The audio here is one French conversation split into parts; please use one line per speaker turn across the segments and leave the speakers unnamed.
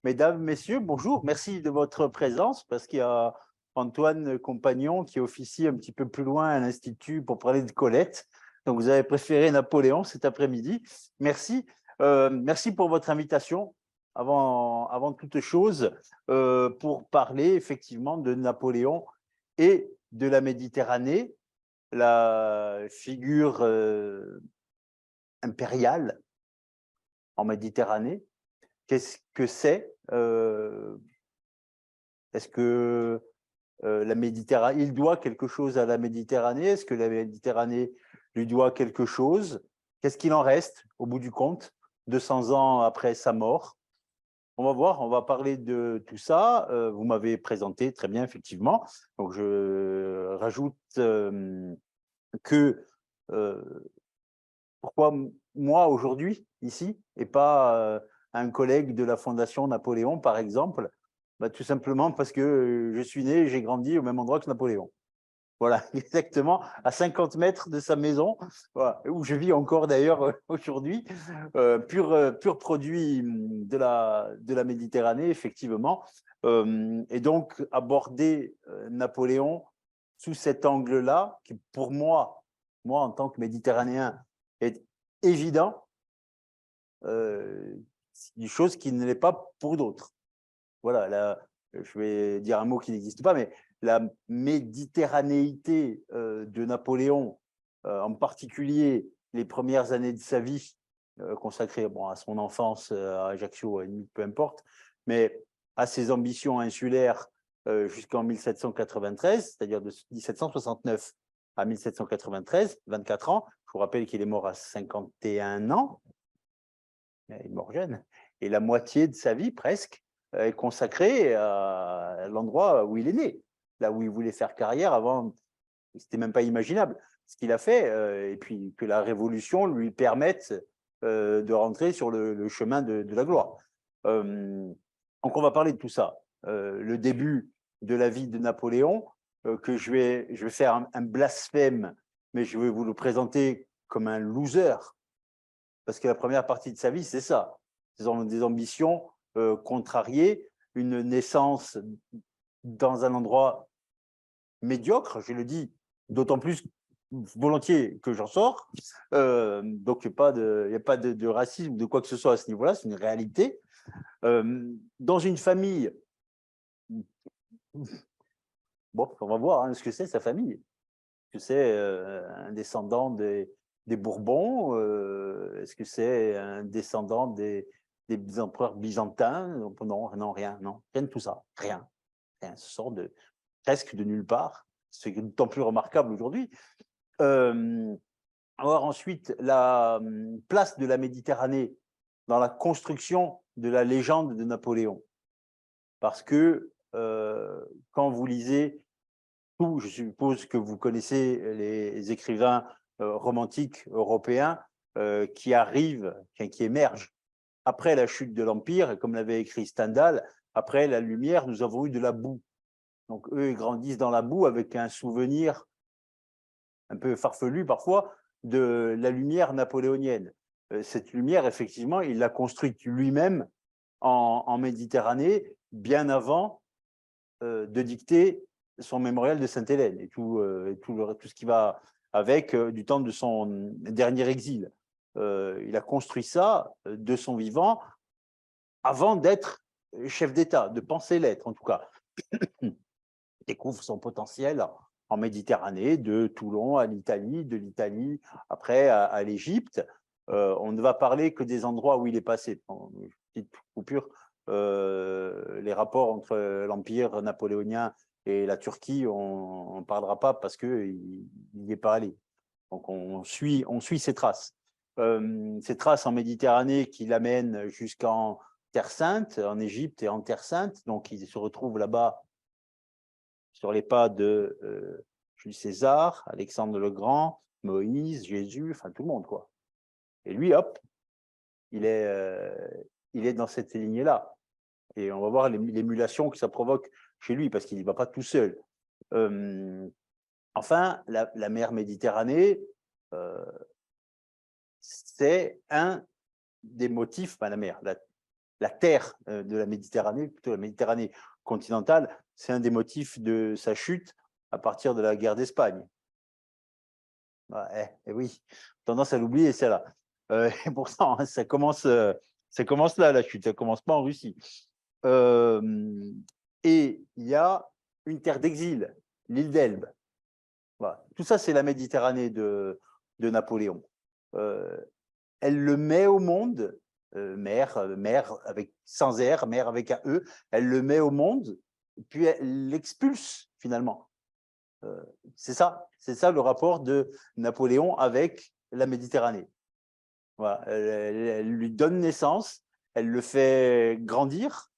Mesdames, Messieurs, bonjour. Merci de votre présence parce qu'il y a Antoine Compagnon qui officie un petit peu plus loin à l'Institut pour parler de Colette. Donc, vous avez préféré Napoléon cet après-midi. Merci. Merci pour votre invitation avant toute chose pour parler effectivement de Napoléon et de la Méditerranée, la figure impériale en Méditerranée. Qu'est-ce que c'est Est-ce que la Méditerranée, il doit quelque chose à la Méditerranée? Est-ce que la Méditerranée lui doit quelque chose? Qu'est-ce qu'il en reste au bout du compte, 200 ans après sa mort? On va voir, on va parler de tout ça. Vous m'avez présenté très bien, effectivement. Donc, je rajoute que euh, pourquoi moi aujourd'hui, ici, et pas un collègue de la Fondation Napoléon, par exemple? Bah, tout simplement parce que je suis né, j'ai grandi au même endroit que Napoléon. Voilà, exactement, à 50 mètres de sa maison, voilà, où je vis encore d'ailleurs aujourd'hui, pur produit de la Méditerranée, effectivement. Et donc, aborder Napoléon sous cet angle-là, qui pour moi en tant que Méditerranéen, est évident, c'est une chose qui ne l'est pas pour d'autres. Voilà, là, je vais dire un mot qui n'existe pas, mais la méditerranéité de Napoléon, en particulier les premières années de sa vie, consacrées à son enfance à Ajaccio, peu importe, mais à ses ambitions insulaires jusqu'en 1793, c'est-à-dire de 1769 à 1793, 24 ans. Je vous rappelle qu'il est mort à 51 ans, il est mort jeune, et la moitié de sa vie presque est consacrée à l'endroit où il est né, là où il voulait faire carrière avant, c'était même pas imaginable ce qu'il a fait, et puis que la Révolution lui permette de rentrer sur le chemin de la gloire. Donc on va parler de tout ça. Le début de la vie de Napoléon, que je vais faire un blasphème, mais je vais vous le présenter comme un loser, parce que la première partie de sa vie, c'est ça. Des ambitions contrariées, une naissance dans un endroit médiocre, je le dis d'autant plus volontiers que j'en sors. Donc, il n'y a pas de racisme, de quoi que ce soit à ce niveau-là, c'est une réalité. Dans une famille, bon, on va voir ce que c'est sa famille. Est-ce que c'est un descendant des Bourbons? Est-ce que c'est un descendant des empereurs byzantins? Non, non, rien, non, rien de tout ça, rien. Rien. Ce sort presque de nulle part. C'est d'autant plus remarquable aujourd'hui. Alors ensuite, la place de la Méditerranée dans la construction de la légende de Napoléon. Parce que quand vous lisez tout, je suppose que vous connaissez les écrivains romantiques européens qui arrivent, qui émergent après la chute de l'Empire, et comme l'avait écrit Stendhal, après la lumière, nous avons eu de la boue. Donc eux, ils grandissent dans la boue avec un souvenir un peu farfelu parfois de la lumière napoléonienne. Cette lumière, effectivement, il l'a construite lui-même en Méditerranée bien avant de dicter son mémorial de Sainte-Hélène et tout ce qui va avec du temps de son dernier exil. Il a construit ça de son vivant avant d'être chef d'État, de penser l'être en tout cas. Il découvre son potentiel en Méditerranée, de Toulon à l'Italie, de l'Italie après à l'Égypte. On ne va parler que des endroits où il est passé. Petite coupure, les rapports entre l'Empire napoléonien et la Turquie, on ne parlera pas parce qu'il n'y est pas allé. Donc on suit ses traces. Ces traces en Méditerranée qui l'amènent jusqu'en Terre Sainte, en Égypte et en Terre Sainte. Donc il se retrouve là-bas sur les pas de Jules César, Alexandre le Grand, Moïse, Jésus, enfin tout le monde, quoi. Et lui, hop, il est dans cette lignée-là. Et on va voir l'émulation que ça provoque chez lui, parce qu'il n'y va pas tout seul. Enfin, la mer Méditerranée, c'est un des motifs, la mer, la terre de la Méditerranée, plutôt la Méditerranée continentale, c'est un des motifs de sa chute à partir de la guerre d'Espagne. Oui, tendance à l'oublier, celle-là. Et pourtant, hein, ça commence là, la chute, ça ne commence pas en Russie. Et il y a une terre d'exil, l'île d'Elbe. Voilà. Tout ça, c'est la Méditerranée de Napoléon. Elle le met au monde, mer avec, sans R, mer avec un E, elle le met au monde, puis elle l'expulse finalement. C'est ça le rapport de Napoléon avec la Méditerranée. Voilà. Elle lui donne naissance, elle le fait grandir,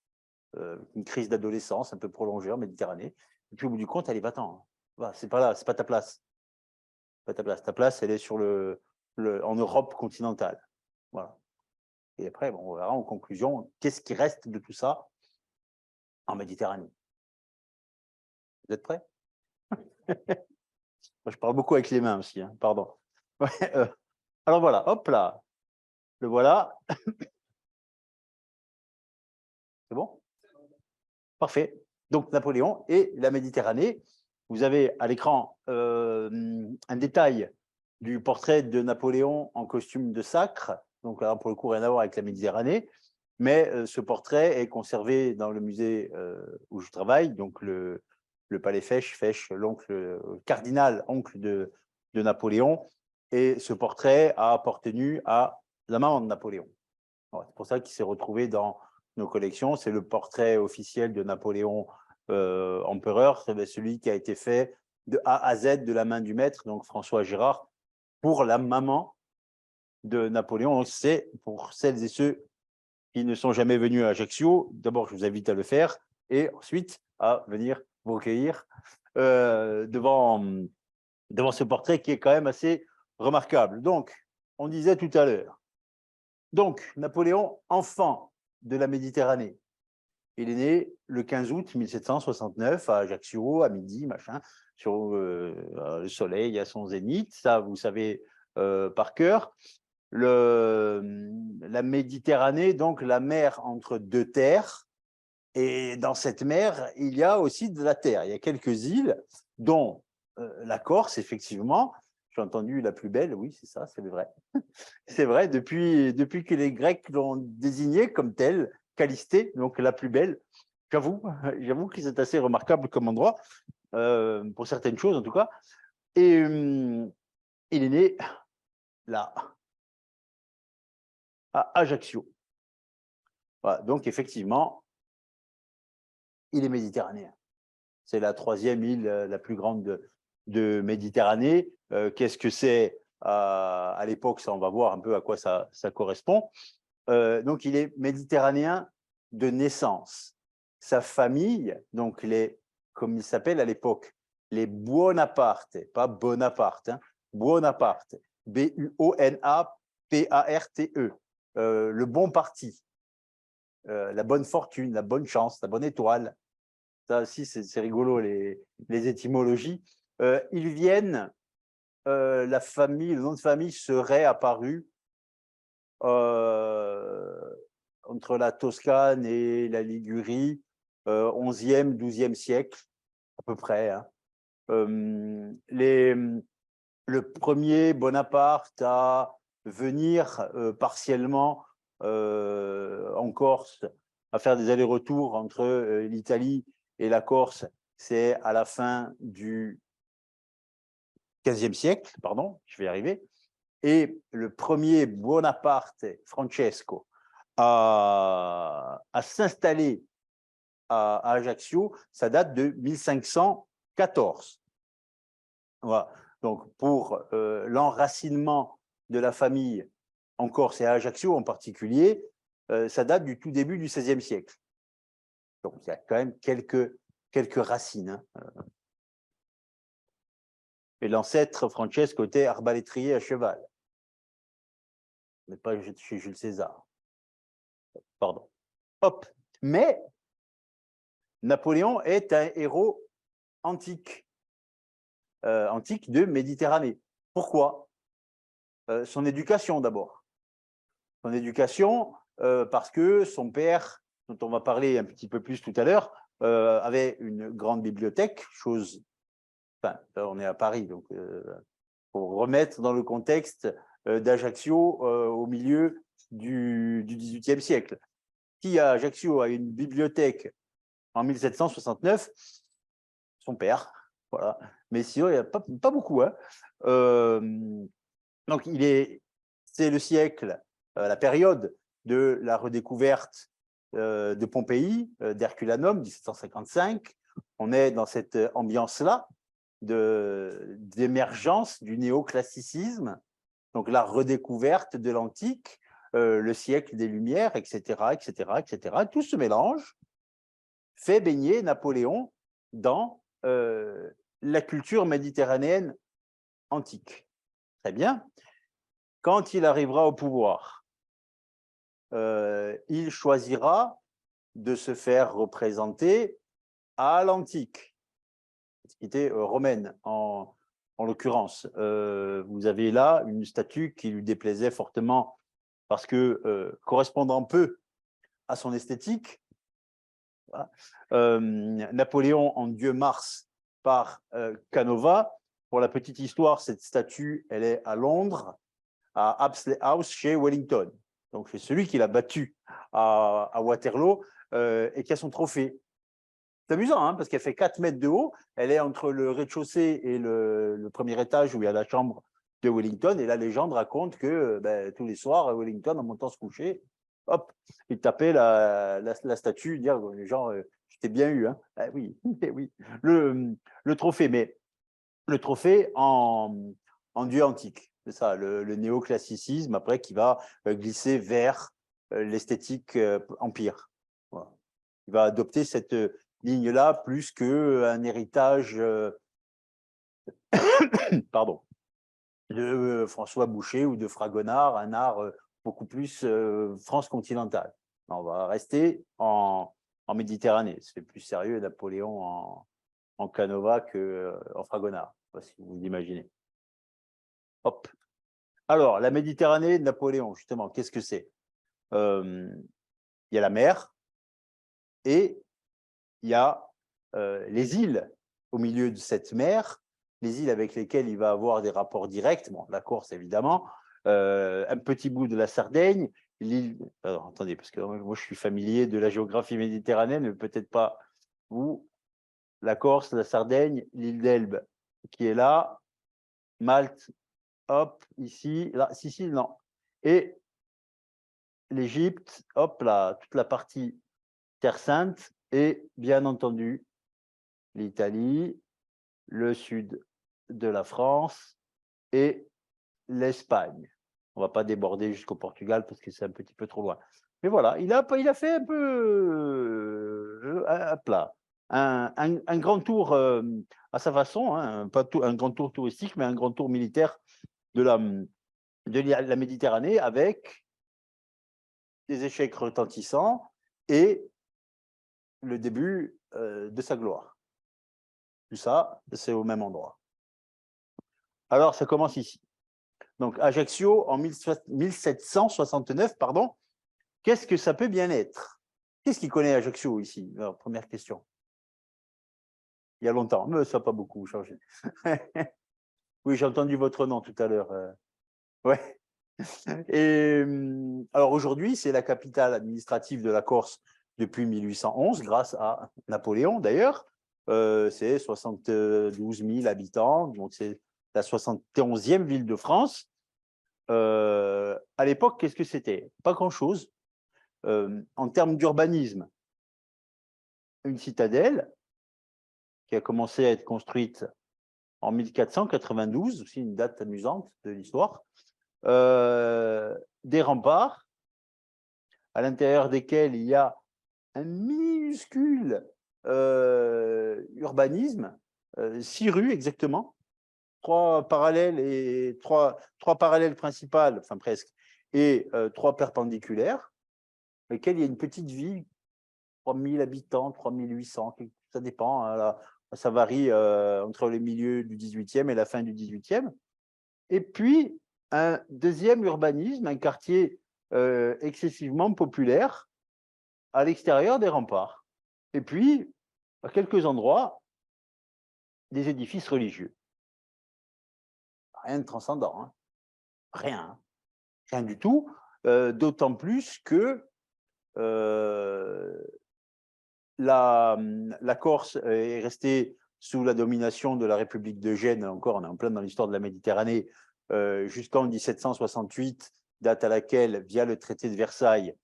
une crise d'adolescence un peu prolongée en Méditerranée, et puis au bout du compte, allez, va-t'en. Voilà, c'est pas là, c'est pas ta place. Pas ta place. Ta place, elle est sur en Europe continentale. Voilà. Et après, bon, on verra en conclusion, qu'est-ce qui reste de tout ça en Méditerranée. Vous êtes prêts? Je parle beaucoup avec les mains aussi, hein, pardon. Ouais, alors voilà, hop là, le voilà. C'est bon? Parfait. Donc Napoléon et la Méditerranée. Vous avez à l'écran un détail du portrait de Napoléon en costume de sacre. Donc là, pour le coup, rien à voir avec la Méditerranée. Mais ce portrait est conservé dans le musée où je travaille, donc le palais Fesch, l'oncle cardinal, oncle de Napoléon. Et ce portrait a appartenu à la maman de Napoléon. C'est pour ça qu'il s'est retrouvé dans nos collections. C'est le portrait officiel de Napoléon empereur, c'est celui qui a été fait de A à Z de la main du maître, donc François Gérard, pour la maman de Napoléon. C'est pour celles et ceux qui ne sont jamais venus à Ajaccio, d'abord je vous invite à le faire et ensuite à venir vous recueillir devant ce portrait qui est quand même assez remarquable. Donc, on disait tout à l'heure, donc Napoléon, enfant de la Méditerranée, il est né le 15 août 1769 à Ajaccio, à midi, machin, sur le soleil à son zénith, ça vous savez par cœur. La Méditerranée, donc la mer entre deux terres, et dans cette mer, il y a aussi de la terre. Il y a quelques îles, dont la Corse, effectivement. J'ai entendu la plus belle, oui, c'est ça, c'est vrai. C'est vrai, depuis que les Grecs l'ont désignée comme telle, Calistée, donc la plus belle. J'avoue que c'est assez remarquable comme endroit, pour certaines choses en tout cas. Et il est né là, à Ajaccio. Voilà, donc effectivement, il est méditerranéen. C'est la troisième île la plus grande de Méditerranée. Qu'est-ce que c'est à l'époque? Ça, on va voir un peu à quoi ça correspond. Donc, il est méditerranéen de naissance. Sa famille, donc comme il s'appelle à l'époque, les Buonaparte, pas Bonaparte, hein, Buonaparte, B-U-O-N-A-P-A-R-T-E, le bon parti, la bonne fortune, la bonne chance, la bonne étoile. Ça aussi, c'est rigolo, les étymologies. Ils viennent, le nom de famille serait apparu entre la Toscane et la Ligurie, 11e, 12e siècle, à peu près. Hein. Le premier Bonaparte à venir partiellement en Corse, à faire des allers-retours entre l'Italie et la Corse, c'est à la fin du 15e siècle, pardon, je vais y arriver. Et le premier Bonaparte, Francesco, à s'installer à Ajaccio, ça date de 1514. Voilà. Donc, pour l'enracinement de la famille en Corse et à Ajaccio en particulier, ça date du tout début du XVIe siècle. Donc, il y a quand même quelques racines. Hein. Et l'ancêtre Francesco était arbalétrier à cheval, mais pas chez Jules César. Pardon. Hop. Mais Napoléon est un héros antique, antique de Méditerranée. Pourquoi? Son éducation d'abord. Son éducation, parce que son père, dont on va parler un petit peu plus tout à l'heure, avait une grande bibliothèque, chose, enfin, on est à Paris, donc pour remettre dans le contexte d'Ajaccio au milieu du XVIIIe siècle. Qui à Ajaccio a une bibliothèque en 1769? Son père, voilà. Mais sinon, il n'y a pas beaucoup. Hein. Donc, c'est le siècle, la période de la redécouverte de Pompéi, d'Herculanum, 1755. On est dans cette ambiance-là d'émergence du néoclassicisme, donc la redécouverte de l'antique, le siècle des Lumières, etc., etc., etc. Tout se mélange, fait baigner Napoléon dans la culture méditerranéenne antique. Très bien. Quand il arrivera au pouvoir, il choisira de se faire représenter à l'antique, l'Antiquité romaine en l'occurrence. Vous avez là une statue qui lui déplaisait fortement parce que correspondant peu à son esthétique, Napoléon en dieu Mars par Canova. Pour la petite histoire, cette statue, elle est à Londres, à Apsley House, chez Wellington. Donc, c'est celui qui l'a battu à Waterloo et qui a son trophée. C'est amusant, hein, parce qu'elle fait 4 mètres de haut. Elle est entre le rez-de-chaussée et le premier étage où il y a la chambre de Wellington. Et la légende raconte que tous les soirs, à Wellington, en montant se coucher, hop, il tapait la statue, dire genre, je t'ai bien eu. Hein. Ah, oui, oui. Le trophée, mais le trophée en dieu antique. C'est ça, le néoclassicisme, après, qui va glisser vers l'esthétique empire. Voilà. Il va adopter cette ligne-là plus qu'un héritage pardon, de François Boucher ou de Fragonard, un art beaucoup plus France continentale. On va rester en Méditerranée. C'est plus sérieux Napoléon en Canova qu'en Fragonard, je ne sais pas si vous l'imaginez. Hop. Alors, la Méditerranée de Napoléon, justement, qu'est-ce que c'est? Il y a la mer et il y a les îles au milieu de cette mer, les îles avec lesquelles il va avoir des rapports directs, bon, la Corse évidemment, un petit bout de la Sardaigne, l'île. Alors, attendez, parce que moi je suis familier de la géographie méditerranéenne, mais peut-être pas vous. La Corse, la Sardaigne, l'île d'Elbe qui est là, Malte, hop, ici, là, Sicile, non. Et l'Égypte, hop là, toute la partie Terre Sainte et bien entendu l'Italie, le sud de la France et l'Espagne. On ne va pas déborder jusqu'au Portugal parce que c'est un petit peu trop loin. Mais voilà, il a fait un peu un plat, un grand tour à sa façon, hein, pas un grand tour touristique, mais un grand tour militaire de la Méditerranée avec des échecs retentissants et le début de sa gloire. Tout ça, c'est au même endroit. Alors, ça commence ici. Donc, Ajaccio, en 1769, pardon, qu'est-ce que ça peut bien être? Qu'est-ce qui connaît Ajaccio ici? Alors, première question. Il y a longtemps, mais ça n'a pas beaucoup changé. Oui, j'ai entendu votre nom tout à l'heure. Ouais. Et alors, aujourd'hui, c'est la capitale administrative de la Corse depuis 1811, grâce à Napoléon d'ailleurs. C'est 72 000 habitants, donc c'est la 71e ville de France. À l'époque, qu'est-ce que c'était? Pas grand-chose. En termes d'urbanisme, une citadelle qui a commencé à être construite en 1492, aussi une date amusante de l'histoire, des remparts à l'intérieur desquels il y a un minuscule urbanisme, 6 rues exactement, 3 parallèles et 3 parallèles principales, enfin presque, et 3 perpendiculaires, lesquels il y a une petite vie, 3000 habitants, 3800, ça dépend, hein, là, ça varie entre les milieux du 18e et la fin du 18e. Et puis, un deuxième urbanisme, un quartier excessivement populaire à l'extérieur des remparts. Et puis, à quelques endroits, des édifices religieux. Rien de transcendant, hein. Rien, rien du tout, d'autant plus que la Corse est restée sous la domination de la République de Gênes, encore on est en plein dans l'histoire de la Méditerranée, jusqu'en 1768, date à laquelle, via le traité de Versailles,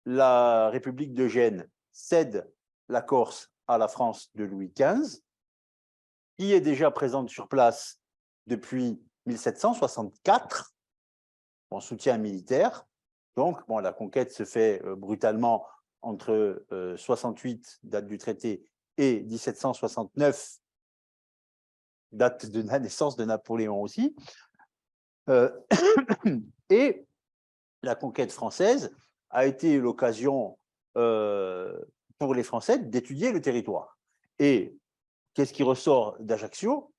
la République de Gênes cède la Corse à la France de Louis XV, qui est déjà présente sur place depuis 1764, en soutien militaire. Donc, bon, la conquête se fait brutalement entre 68, date du traité, et 1769, date de la naissance de Napoléon aussi. Et la conquête française a été l'occasion pour les Français d'étudier le territoire. Et qu'est-ce qui ressort d'Ajaccio?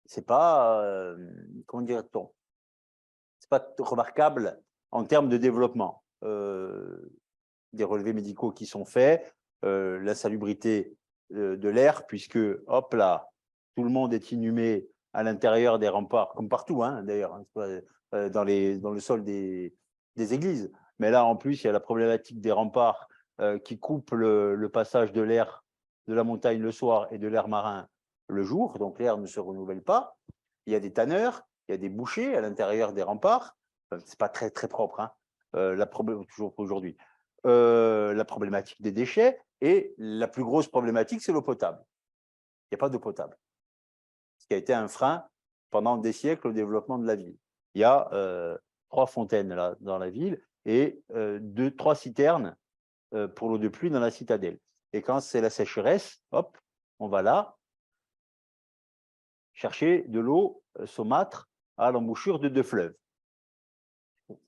C'est pas, comment dirait-on, c'est pas remarquable en termes de développement. Des relevés médicaux qui sont faits, l'insalubrité de l'air, puisque, hop là, tout le monde est inhumé à l'intérieur des remparts, comme partout, hein, d'ailleurs, hein, dans le sol des églises. Mais là, en plus, il y a la problématique des remparts qui coupent le passage de l'air de la montagne le soir et de l'air marin le jour, donc l'air ne se renouvelle pas. Il y a des tanneurs, il y a des bouchers à l'intérieur des remparts. C'est pas très, très propre, hein, toujours aujourd'hui. La problématique des déchets et la plus grosse problématique, c'est l'eau potable. Il n'y a pas d'eau potable, ce qui a été un frein pendant des siècles au développement de la ville. Il y a 3 fontaines là, dans la ville et 3 citernes pour l'eau de pluie dans la citadelle. Et quand c'est la sécheresse, hop, on va là chercher de l'eau saumâtre à l'embouchure de 2 fleuves.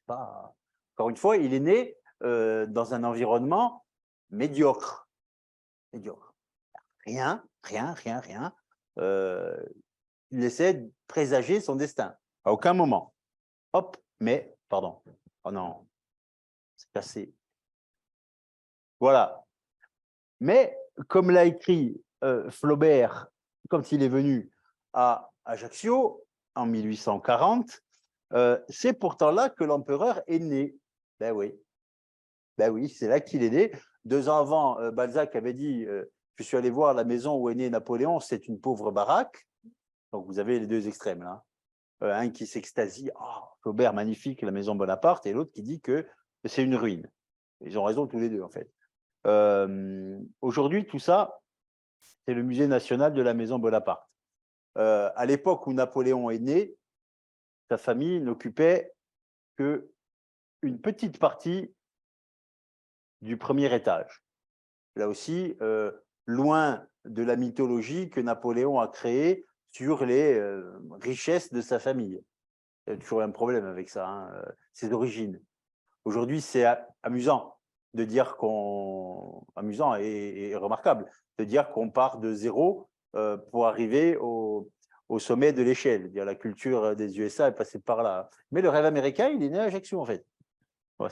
Pas... Encore une fois, il est né dans un environnement médiocre. Médiocre. Rien. Il essaie de présager son destin. À aucun moment. Hop, mais, pardon. Oh non, c'est cassé. Voilà. Mais, comme l'a écrit Flaubert, quand il est venu à Ajaccio, en 1840, c'est pourtant là que l'empereur est né. Ben oui, c'est là qu'il est né. 2 ans avant, Balzac avait dit je suis allé voir la maison où est né Napoléon, c'est une pauvre baraque. Donc vous avez les 2 extrêmes là. Un qui s'extasie, oh, Flaubert magnifique, la maison Bonaparte, et l'autre qui dit que c'est une ruine. Ils ont raison tous les deux en fait. Aujourd'hui, tout ça, c'est le musée national de la maison Bonaparte. À l'époque où Napoléon est né, sa famille n'occupait qu'une petite partie du premier étage. Là aussi, loin de la mythologie que Napoléon a créée sur les richesses de sa famille. Il y a toujours un problème avec ça, hein, ses origines. Aujourd'hui, c'est amusant de dire qu'on... Amusant et remarquable de dire qu'on part de zéro pour arriver au sommet de l'échelle. La culture des USA est passée par là. Mais le rêve américain, il est né à Ajaccio, en fait. Ouais,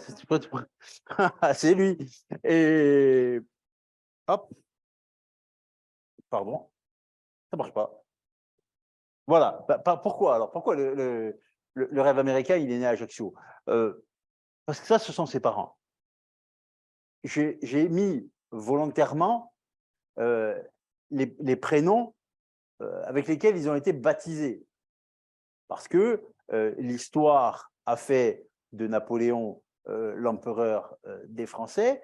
c'est lui. Et hop, pardon, ça marche pas. Voilà. Pourquoi alors? Pourquoi le rêve américain, il est né à Ajaccio? Parce que ça, ce sont ses parents. J'ai mis volontairement les prénoms avec lesquels ils ont été baptisés. Parce que l'histoire a fait de Napoléon l'empereur des Français.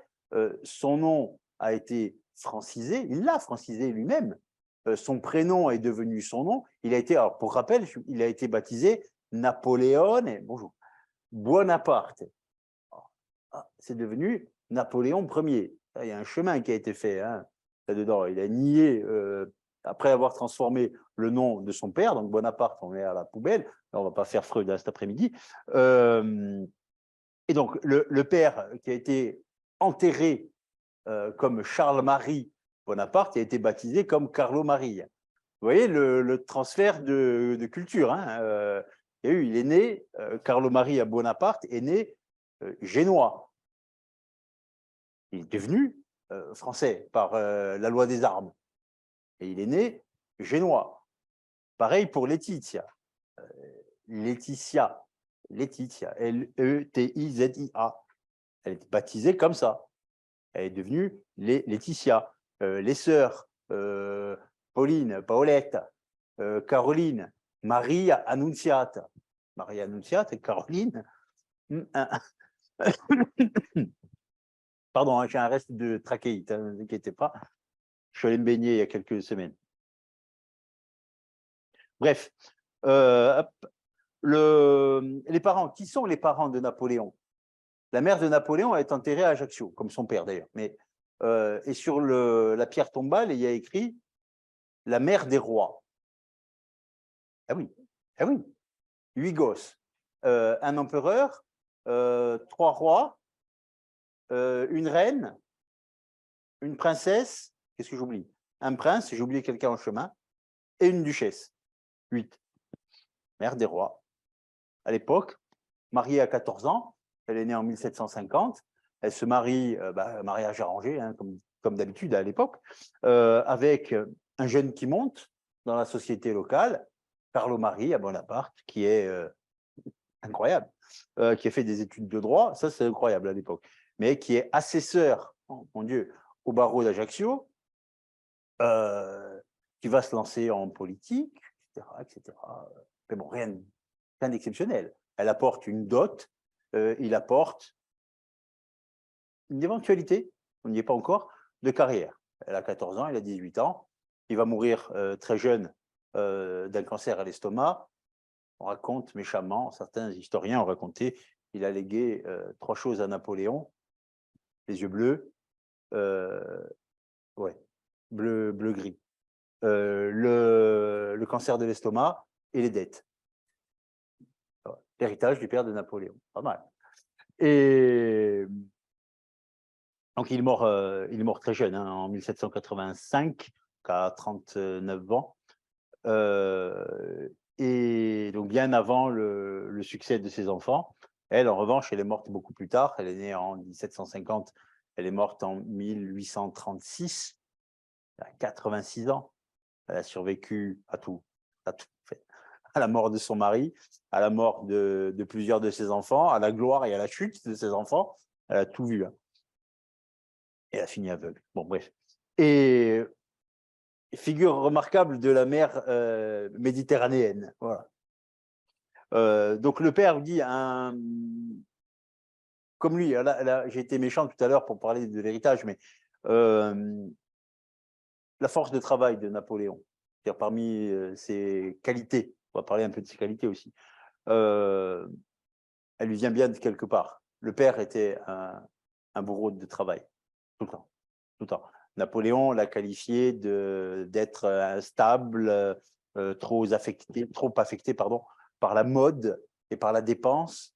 Son nom a été francisé, il l'a francisé lui-même. Son prénom est devenu son nom. Il a été, alors pour rappel, il a été baptisé Napoléon, bonjour, Bonaparte. C'est devenu Napoléon Ier. Il y a un chemin qui a été fait hein, là-dedans. Il a nié, après avoir transformé le nom de son père, donc Bonaparte, on est à la poubelle. Là, on ne va pas faire Freud hein, cet après-midi. Et donc, le père qui a été enterré comme Charles-Marie Bonaparte a été baptisé comme Carlo Marie. Vous voyez le transfert de culture. Hein, il est né, Carlo Maria Bonaparte est né génois. Il est devenu français par la loi des armes. Et il est né génois. Pareil pour Laetitia. Laetitia, L-E-T-I-Z-I-A. Elle est baptisée comme ça. Elle est devenue Laetitia. Les sœurs, Pauline, Paolette, Caroline, Maria Annunziata. Maria Annunziata et Caroline. Pardon, hein, j'ai un reste de trachéite, hein, ne vous inquiétez pas. Je suis allé me baigner il y a quelques semaines. Bref, les parents, qui sont les parents de Napoléon? La mère de Napoléon est enterrée à Ajaccio, comme son père d'ailleurs. Et sur la pierre tombale, il y a écrit « la mère des rois ». Ah oui, ah oui. 8 gosses, un empereur, 3 rois, une reine, une princesse, qu'est-ce que j'oublie? Un prince, j'ai oublié quelqu'un en chemin, et une duchesse. 8. Mère des rois. À l'époque, mariée à 14 ans, elle est née en 1750, elle se marie, mariage arrangé, hein, comme d'habitude à l'époque, avec un jeune qui monte dans la société locale, Carlo Maria Bonaparte, qui est incroyable, qui a fait des études de droit, ça c'est incroyable à l'époque, mais qui est assesseur, oh, mon Dieu, au barreau d'Ajaccio, qui va se lancer en politique, etc. Mais bon, rien d'exceptionnel. Elle apporte une dot, il apporte une éventualité, on n'y est pas encore, de carrière. Elle a 14 ans, il a 18 ans, il va mourir très jeune d'un cancer à l'estomac. On raconte méchamment, certains historiens ont raconté qu'il a légué 3 choses à Napoléon: les yeux bleus, ouais, bleu-gris, le cancer de l'estomac et les dettes. L'héritage du père de Napoléon, pas mal. Et donc il est mort très jeune, hein, en 1785, à 39 ans. Et donc bien avant le succès de ses enfants. Elle, en revanche, elle est morte beaucoup plus tard. Elle est née en 1750, elle est morte en 1836, à 86 ans. Elle a survécu à tout, en fait. À la mort de son mari, à la mort de plusieurs de ses enfants, à la gloire et à la chute de ses enfants. Elle a tout vu. Hein. Et elle a fini aveugle. Bon, bref. Et figure remarquable de la mer méditerranéenne. Voilà. Donc le père dit, comme lui, là j'ai été méchant tout à l'heure pour parler de l'héritage, mais la force de travail de Napoléon, c'est-à-dire parmi ses qualités, on va parler un peu de ses qualités aussi, elle lui vient bien de quelque part. Le père était un bourreau de travail, tout le temps. Tout le temps. Napoléon l'a qualifié d'être instable, trop affecté par la mode et par la dépense,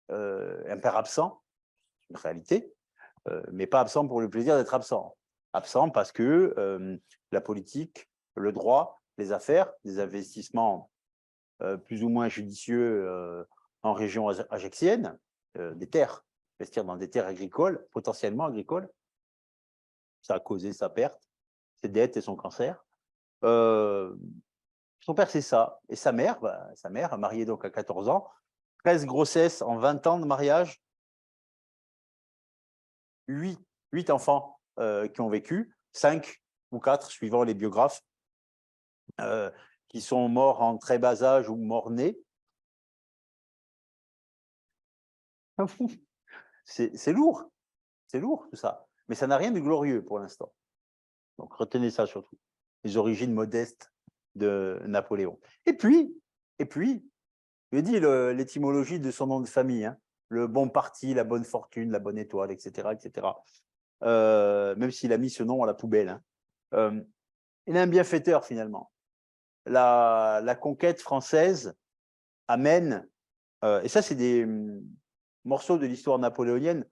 un père absent, une réalité, mais pas absent pour le plaisir d'être absent. Absent parce que la politique, le droit, les affaires, des investissements plus ou moins judicieux en région ajaxienne, des terres, investir dans des terres agricoles, potentiellement agricoles, ça a causé sa perte, ses dettes et son cancer. Son père, c'est ça. Et sa mère, mariée donc à 14 ans, 13 grossesses en 20 ans de mariage, 8 enfants qui ont vécu, 5 ou 4, suivant les biographes, qui sont morts en très bas âge ou morts-nés. C'est lourd tout ça. Mais ça n'a rien de glorieux pour l'instant. Donc retenez ça surtout, les origines modestes de Napoléon. Et puis, je dis l'étymologie de son nom de famille, hein, le bon parti, la bonne fortune, la bonne étoile, etc. Même s'il a mis ce nom à la poubelle. Hein. Il est un bienfaiteur finalement. La conquête française amène, et ça c'est des morceaux de l'histoire napoléonienne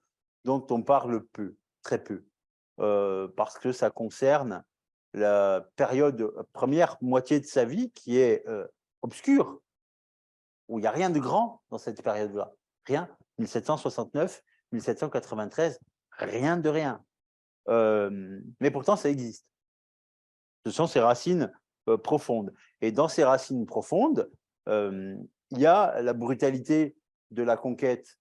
dont on parle peu, très peu, parce que ça concerne la première moitié de sa vie qui est obscure, où il n'y a rien de grand dans cette période-là. Rien. 1769, 1793, rien de rien. Mais pourtant, ça existe. Ce sont ces racines profondes. Et dans ces racines profondes, il y a la brutalité de la conquête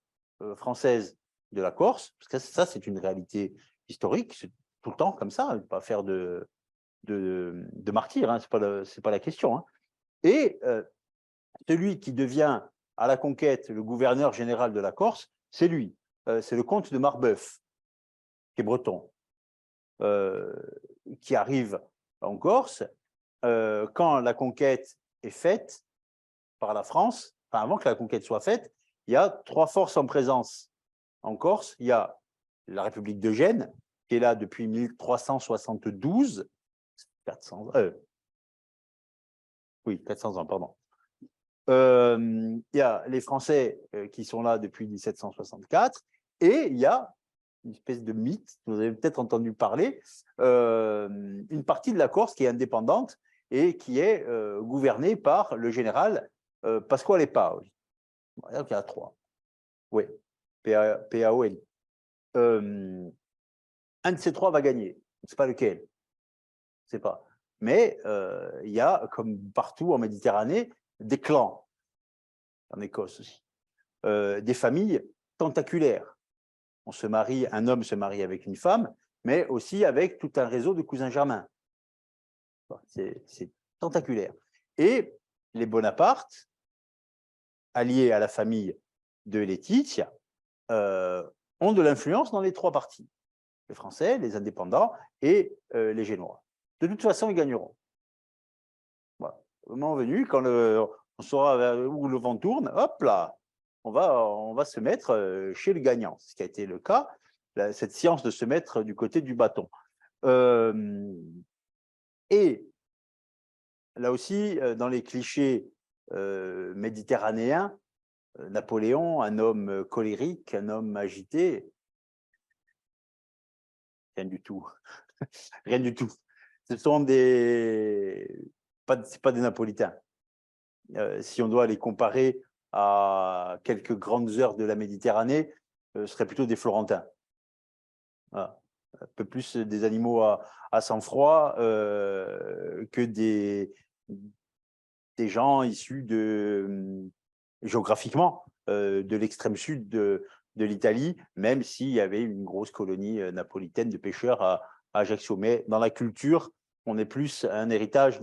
française de la Corse, parce que ça, c'est une réalité historique, c'est tout le temps comme ça, pas faire de martyr, hein, c'est pas la question. Hein. Et celui qui devient à la conquête le gouverneur général de la Corse, c'est lui. C'est le comte de Marbeuf, qui est breton, qui arrive en Corse quand la conquête est faite par la France. Enfin, avant que la conquête soit faite, il y a 3 forces en présence en Corse. Il y a la République de Gênes, qui est là depuis 1372, 400, oui, 400 ans, pardon. Il y a les Français qui sont là depuis 1764, et il y a une espèce de mythe, vous avez peut-être entendu parler, une partie de la Corse qui est indépendante et qui est gouvernée par le général Pasquale Paoli. Donc il y a 3. Oui, P-A-O-L. Un de ces 3 va gagner. Je ne sais pas lequel. Je ne sais pas. Mais il y a, comme partout en Méditerranée, des clans. En Écosse aussi. Des familles tentaculaires. Un homme se marie avec une femme, mais aussi avec tout un réseau de cousins germains. C'est tentaculaire. Et les Bonaparte, alliés à la famille de Laetitia, ont de l'influence dans les 3 partis. Les Français, les indépendants et les Génois. De toute façon, ils gagneront. Voilà. Au moment venu, quand on saura où le vent tourne, hop là, on va se mettre chez le gagnant, ce qui a été le cas, cette science de se mettre du côté du bâton. Et là aussi, dans les clichés méditerranéens, Napoléon, un homme colérique, un homme agité, rien du tout. Rien du tout. Ce sont c'est pas des Napolitains. Si on doit les comparer à quelques grandes heures de la Méditerranée, ce serait plutôt des Florentins. Voilà. Un peu plus des animaux à sang-froid que des gens issus géographiquement de l'extrême sud de l'Italie, même s'il y avait une grosse colonie napolitaine de pêcheurs à Ajaccio. Mais dans la culture, on est plus dans un héritage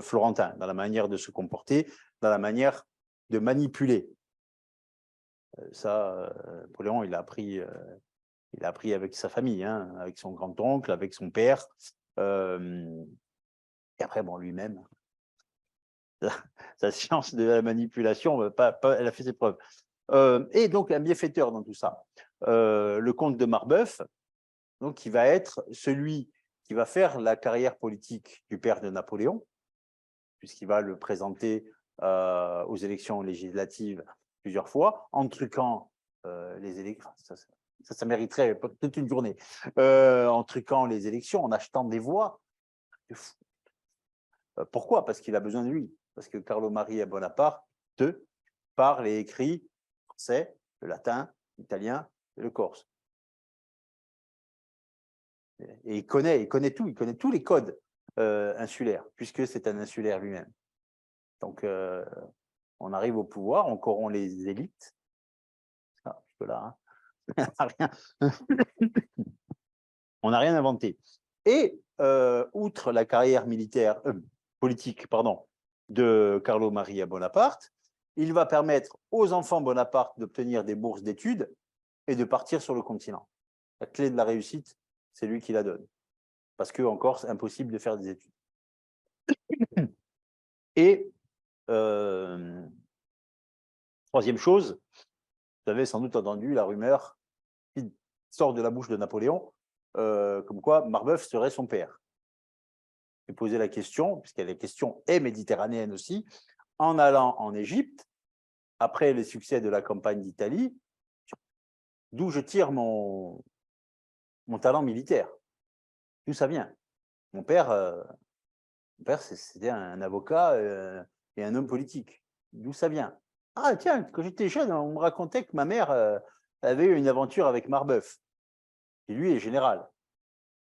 florentin, dans la manière de se comporter, dans la manière de manipuler. Ça, Napoléon, il a appris avec sa famille, hein, avec son grand-oncle, avec son père. Et après, bon, lui-même, sa science de la manipulation, elle a fait ses preuves. Et donc, un bienfaiteur dans tout ça. Le comte de Marbeuf, donc, qui va être celui qui va faire la carrière politique du père de Napoléon, puisqu'il va le présenter aux élections législatives plusieurs fois, en truquant les élections. Ça mériterait toute une journée. En truquant les élections, en achetant des voix. Pourquoi? Parce qu'il a besoin de lui. Parce que Carlo Maria Bonaparte parle et écrit français, le latin, l'italien et le corse. Et il connaît tout, il connaît tous les codes insulaires, puisque c'est un insulaire lui-même. Donc, on arrive au pouvoir, on corrompt les élites. Ah, là, hein. On n'a rien inventé. Et outre la carrière politique de Carlo Maria Bonaparte, il va permettre aux enfants Bonaparte d'obtenir des bourses d'études et de partir sur le continent. La clé de la réussite, c'est lui qui la donne. Parce qu'en Corse, c'est impossible de faire des études. Et troisième chose, vous avez sans doute entendu la rumeur qui sort de la bouche de Napoléon, comme quoi Marbeuf serait son père. Je vais poser la question, puisque la question est méditerranéenne aussi, en allant en Égypte, après les succès de la campagne d'Italie, d'où je tire mon talent militaire. D'où ça vient? Mon père c'était un avocat et un homme politique. D'où ça vient? Ah tiens, quand j'étais jeune, on me racontait que ma mère avait eu une aventure avec Marbeuf, qui lui est général.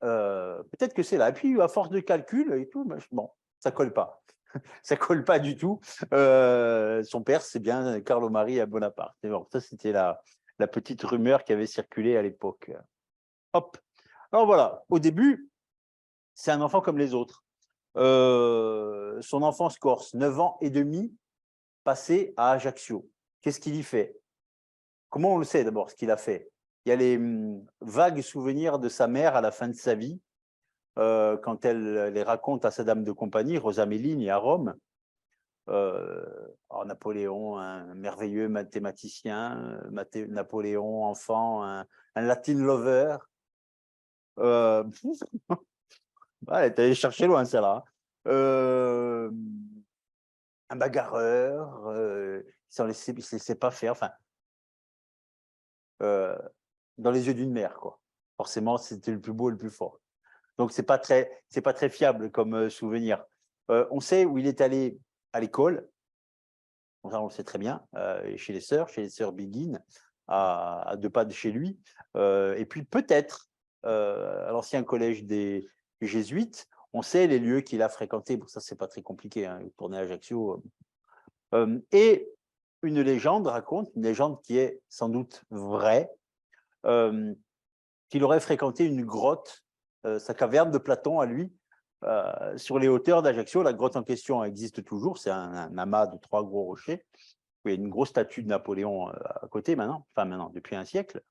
Peut-être que c'est là. Et puis, à force de calcul et tout, bon, ça colle pas. Ça colle pas du tout. Son père, c'est bien Carlo-Marie à Bonaparte. Et bon, ça, c'était la petite rumeur qui avait circulé à l'époque. Hop. Alors voilà, au début, c'est un enfant comme les autres. Son enfance corse, 9 ans et demi, passé à Ajaccio. Qu'est-ce qu'il y fait? Comment on le sait d'abord, ce qu'il a fait? Il y a les vagues souvenirs de sa mère à la fin de sa vie, quand elle les raconte à sa dame de compagnie, Rosa Melini, à Rome. Napoléon, un merveilleux mathématicien, Napoléon, enfant, un Latin lover. Elle est allée chercher loin, celle-là. Un bagarreur, il ne se laissait pas faire. Enfin, dans les yeux d'une mère, quoi. Forcément, c'était le plus beau et le plus fort. Donc, c'est pas très fiable comme souvenir. On sait où il est allé à l'école. On le sait très bien, chez les sœurs Béguine, à 2 pas de chez lui. Et puis peut-être à l'ancien collège des Jésuites. On sait les lieux qu'il a fréquentés. Bon, ça, c'est pas très compliqué, hein, tourner à Ajaccio. Et une légende raconte, une légende qui est sans doute vraie, qu'il aurait fréquenté une grotte, sa caverne de Platon à lui, sur les hauteurs d'Ajaccio. La grotte en question existe toujours, c'est un amas de 3 gros rochers. Il y a une grosse statue de Napoléon à côté maintenant, depuis un siècle,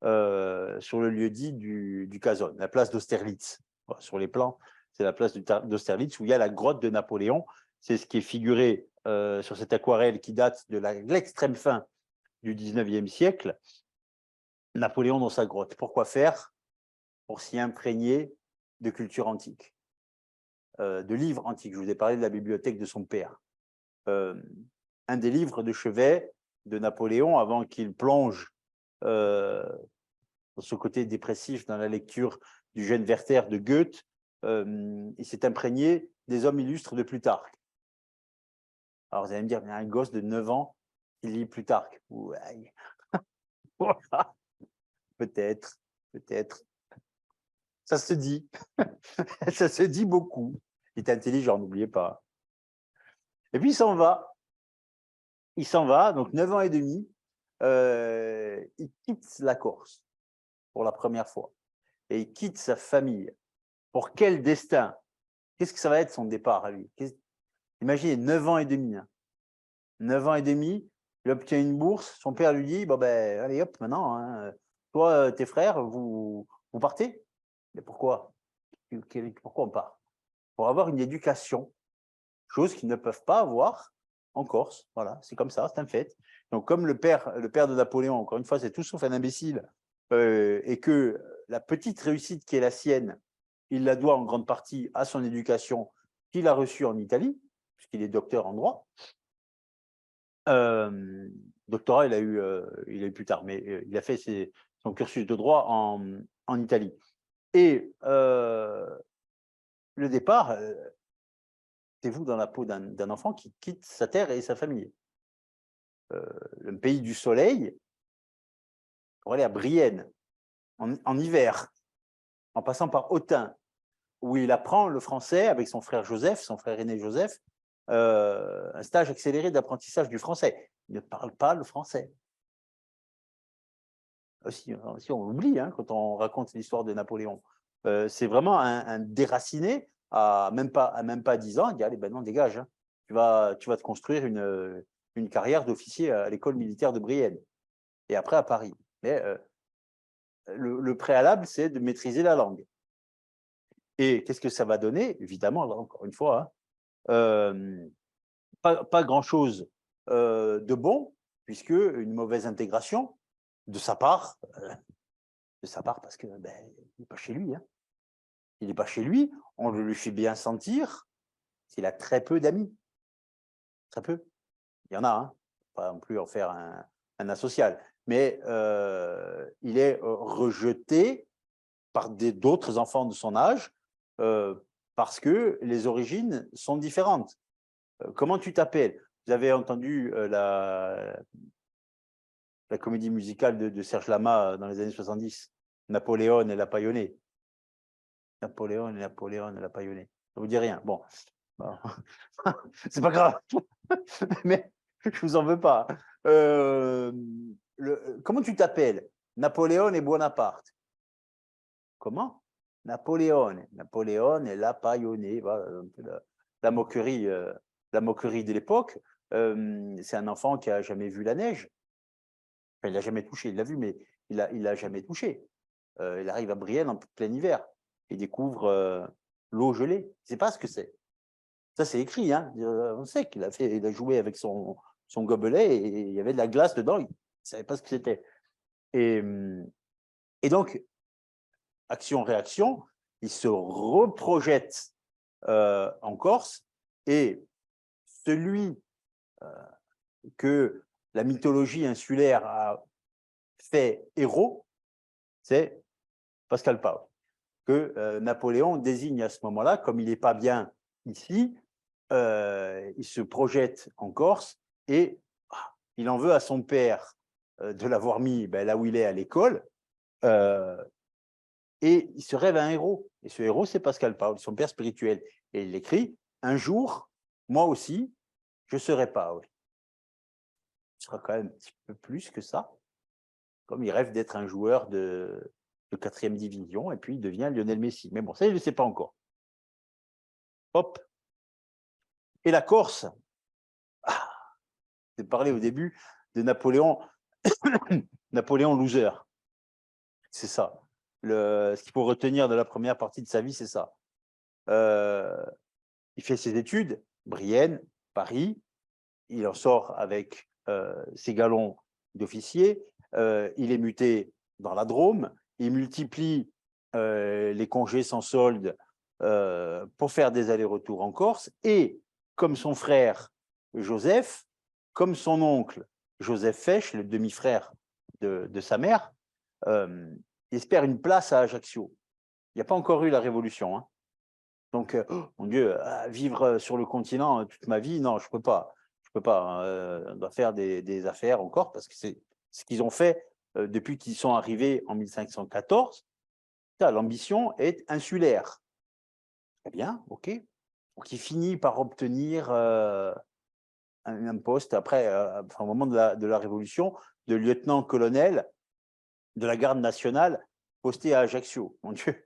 sur le lieu-dit du Cazone, la place d'Austerlitz. Sur les plans, c'est la place d'Austerlitz où il y a la grotte de Napoléon. C'est ce qui est figuré sur cette aquarelle qui date de l'extrême fin du 19e siècle. Napoléon dans sa grotte. Pourquoi faire? Pour s'y imprégner de culture antique, de livres antiques. Je vous ai parlé de la bibliothèque de son père. Un des livres de chevet de Napoléon, avant qu'il plonge dans ce côté dépressif dans la lecture du jeune Werther de Goethe, il s'est imprégné des hommes illustres de Plutarque. Alors vous allez me dire, il y a un gosse de 9 ans qui lit Plutarque. Ouais. Voilà. Peut-être. Ça se dit. Ça se dit beaucoup. Il est intelligent, n'oubliez pas. Et puis il s'en va, donc 9 ans et demi, il quitte la Corse pour la première fois. Et il quitte sa famille. Pour quel destin? Qu'est-ce que ça va être son départ à lui? Imaginez, 9 ans et demi. 9 ans et demi, il obtient une bourse. Son père lui dit, bon ben, allez hop, maintenant, hein, toi, tes frères, vous partez? Mais pourquoi? Pourquoi on part? Pour avoir une éducation, chose qu'ils ne peuvent pas avoir en Corse. Voilà, c'est comme ça, c'est un fait. Donc, comme le père de Napoléon, encore une fois, c'est tout sauf un imbécile, et que la petite réussite qui est la sienne, il la doit en grande partie à son éducation qu'il a reçue en Italie, puisqu'il est docteur en droit. Doctorat, il a eu plus tard, mais il a fait son cursus de droit en Italie. Et le départ, mettez-vous dans la peau d'un enfant qui quitte sa terre et sa famille. Le pays du soleil, pour aller à Brienne, en hiver, en passant par Autun, où il apprend le français avec son frère Joseph, son frère aîné Joseph, un stage accéléré d'apprentissage du français. Il ne parle pas le français. Si on l'oublie, hein, quand on raconte l'histoire de Napoléon. C'est vraiment un déraciné à même pas 10 ans. Il dit, allez, ben non, dégage. Hein. Tu vas te construire une carrière d'officier à l'école militaire de Brienne. Et après à Paris. Mais le préalable, c'est de maîtriser la langue. Et qu'est-ce que ça va donner? Évidemment, là, encore une fois, hein, pas grand-chose de bon, puisque une mauvaise intégration de sa part parce que il n'est pas chez lui. Hein. Il n'est pas chez lui, on le lui fait bien sentir qu'il a très peu d'amis. Très peu. Il y en a, hein, pas non plus en faire un asocial. Mais il est rejeté par d'autres enfants de son âge parce que les origines sont différentes. Comment tu t'appelles? Vous avez entendu la comédie musicale de Serge Lama dans les années 70, Napoléon et la Paillonnée. Napoléon et la Paillonnée. Ça vous dit rien. Bon. C'est pas grave. Mais je vous en veux pas. Comment tu t'appelles? Napoléon et Bonaparte. Comment? Napoléon et la Paillonnée. Voilà, la moquerie de l'époque. C'est un enfant qui a jamais vu la neige. Enfin, il l'a jamais touché. Il l'a vu, mais il l'a jamais touché. Il arrive à Brienne en plein hiver. Il découvre l'eau gelée. Il ne sait pas ce que c'est. Ça, c'est écrit. Hein. On sait qu'il a joué avec son gobelet et il y avait de la glace dedans. Il ne savait pas ce que c'était. Et donc, action-réaction, il se reprojette en Corse et celui que la mythologie insulaire a fait héros, c'est Pascal Pau, que Napoléon désigne à ce moment-là, comme il n'est pas bien ici, il se projette en Corse et il en veut à son père de l'avoir mis là où il est à l'école, et il se rêve un héros. Et ce héros, c'est Pascal Pau, son père spirituel. Et il écrit « Un jour, moi aussi, je serai Pau ». Ce sera quand même un petit peu plus que ça, comme il rêve d'être un joueur de 4e division, et puis il devient Lionel Messi. Mais bon, ça, il ne le sait pas encore. Hop. Et la Corse, j'ai parlé au début de Napoléon, Napoléon loser. C'est ça. Ce qu'il faut retenir de la première partie de sa vie, c'est ça. Il fait ses études, Brienne, Paris, il en sort avec ses galons d'officier, il est muté dans la Drôme, il multiplie les congés sans solde pour faire des allers-retours en Corse, et comme son frère Joseph, comme son oncle Joseph Fesch, le demi-frère de sa mère, il espère une place à Ajaccio. Il n'y a pas encore eu la Révolution. Hein. Donc, mon Dieu, vivre sur le continent toute ma vie, non, je ne peux pas. Je peux pas. On doit faire des affaires encore, parce que c'est ce qu'ils ont fait depuis qu'ils sont arrivés en 1514. L'ambition est insulaire. Très bien, ok. Donc, il finit par obtenir un poste, après, au moment de la Révolution, de lieutenant-colonel de la garde nationale posté à Ajaccio. Mon Dieu.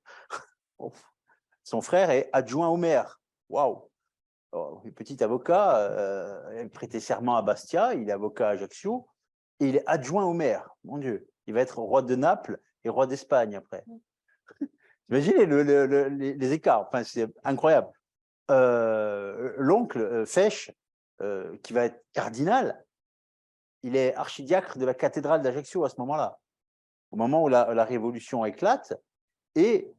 Son frère est adjoint au maire. Waouh! Petit avocat, il prêtait serment à Bastia, il est avocat à Ajaccio, et il est adjoint au maire. Mon Dieu, il va être roi de Naples et roi d'Espagne après. Imaginez les écarts, enfin, c'est incroyable. L'oncle Fesch, qui va être cardinal, il est archidiacre de la cathédrale d'Ajaccio à ce moment-là, au moment où la Révolution éclate. Et